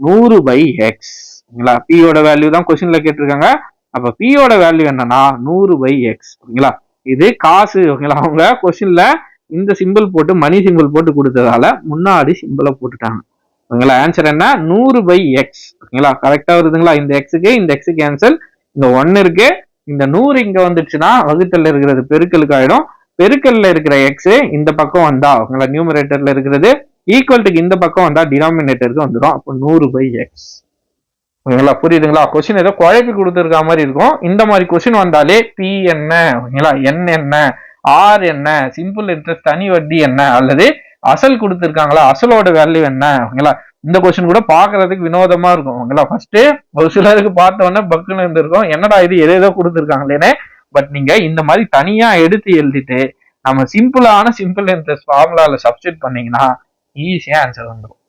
100/x. ஓகேங்களா, பியோட வேல்யூ தான் கொஸ்டின்ல கேட்டிருக்காங்க. அப்ப பியோட வேல்யூ என்னன்னா 100/x. ஓகேங்களா, இது காசு. ஓகேங்களா, அவங்க கொஸ்டின்ல இந்த சிம்பிள் போட்டு மணி சிம்பிள் போட்டு கொடுத்ததால முன்னாடி சிம்பிளை போட்டுட்டாங்க. ஓகேங்களா, ஆன்சர் என்ன 100/x. ஓகேங்களா, கரெக்டா வருதுங்களா. இந்த எக்ஸுக்கு இந்த எக்ஸு கேன்சல், இந்த 1 இருக்கு, இந்த 100 இங்க வந்துடுச்சுன்னா வகுத்தல்ல இருக்கிறது பெருக்கலுக்கு ஆயிடும். பெருக்கல்ல இருக்கிற எக்ஸ் இந்த பக்கம் வந்தா, ஓகேங்களா, நியூமரேட்டர்ல இருக்கிறது ஈக்குவல் டு இந்த பக்கம் வந்தா டினாமினேட்டருக்கு வந்துடும். அப்போ 100/x. ஓகேங்களா, புரியுதுங்களா. கொஸ்டின் ஏதோ குழப்பி கொடுத்துருக்க மாதிரி இருக்கும். இந்த மாதிரி கொஸ்டின் வந்தாலே பி என்ன, ஓகேங்களா, என் என்ன, ஆர் என்ன, சிம்பிள் இன்ட்ரெஸ்ட் தனி வட்டி என்ன, அல்லது அசல் கொடுத்துருக்காங்களா, அசலோட வேல்யூ என்ன. ஓகேங்களா, இந்த கொஸ்டின் கூட பாக்குறதுக்கு வினோதமா இருக்கும். ஓகேங்களா, ஃபர்ஸ்ட் ஒரு சிலருக்கு பார்த்த உடனே பக்குன்னு இருந்திருக்கும், என்னடா இது ஏதோ கொடுத்துருக்காங்களேன்னு. பட் நீங்க இந்த மாதிரி தனியா எடுத்து எழுதிட்டு நம்ம சிம்பிள் இன்ட்ரெஸ்ட் ஃபார்முலால சப்ஸ்டிட் பண்ணீங்கன்னா ஈஸியா ஆன்சர் வந்துடும்.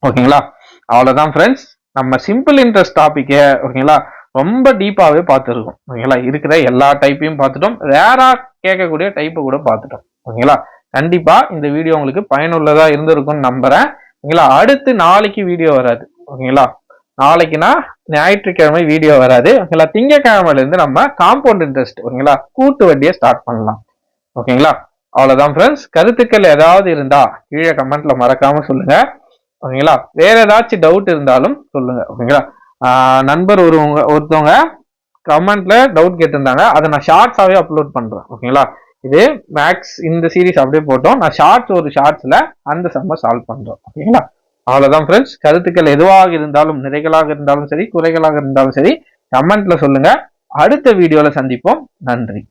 ஓகேங்களா, அவ்வளவுதான் ஃப்ரெண்ட்ஸ். நம்ம சிம்பிள் இன்ட்ரெஸ்ட் டாபிக்க, ஓகேங்களா, ரொம்ப டீப்பாவே பார்த்துருக்கோம். ஓகேங்களா, இருக்கிற எல்லா டைப்பையும் பார்த்துட்டோம், ரேரா கேட்கக்கூடிய டைப்பை கூட பார்த்துட்டோம். ஓகேங்களா, கண்டிப்பா இந்த வீடியோ உங்களுக்கு பயனுள்ளதா இருந்திருக்கும்னு நம்புறேன். ஓகேங்களா, அடுத்து நாளைக்கு வீடியோ வராது. ஓகேங்களா, நாளைக்குனா ஞாயிற்றுக்கிழமை வீடியோ வராது. ஓகேங்களா, திங்கக்கிழமையில இருந்து நம்ம காம்பவுண்ட் இன்ட்ரெஸ்ட், ஓகேங்களா, கூட்டு வட்டியை ஸ்டார்ட் பண்ணலாம். ஓகேங்களா, அவ்வளவுதான் ஃப்ரெண்ட்ஸ். கருத்துக்கள் ஏதாவது இருந்தா கீழே கமெண்ட்ல மறக்காம சொல்லுங்க. ஓகேங்களா, வேற ஏதாச்சும் டவுட் இருந்தாலும் சொல்லுங்க. ஓகேங்களா, நண்பர் ஒருத்தவங்க கமெண்ட்ல டவுட் கேட்டிருந்தாங்க, அதை நான் ஷார்ட்ஸாவே அப்லோட் பண்றேன். ஓகேங்களா, இது மேக்ஸ் இந்த சீரிஸ் அப்படியே போட்டோம், நான் ஷார்ட்ஸ்ல அந்த சம்ம சால்வ் பண்றோம். ஓகேங்களா, அவ்வளவுதான் ஃப்ரெண்ட்ஸ். கருத்துக்கள் எதுவாக இருந்தாலும், நிறைகளாக இருந்தாலும் சரி, குறைகளாக இருந்தாலும் சரி, கமெண்ட்ல சொல்லுங்க. அடுத்த வீடியோல சந்திப்போம். நன்றி.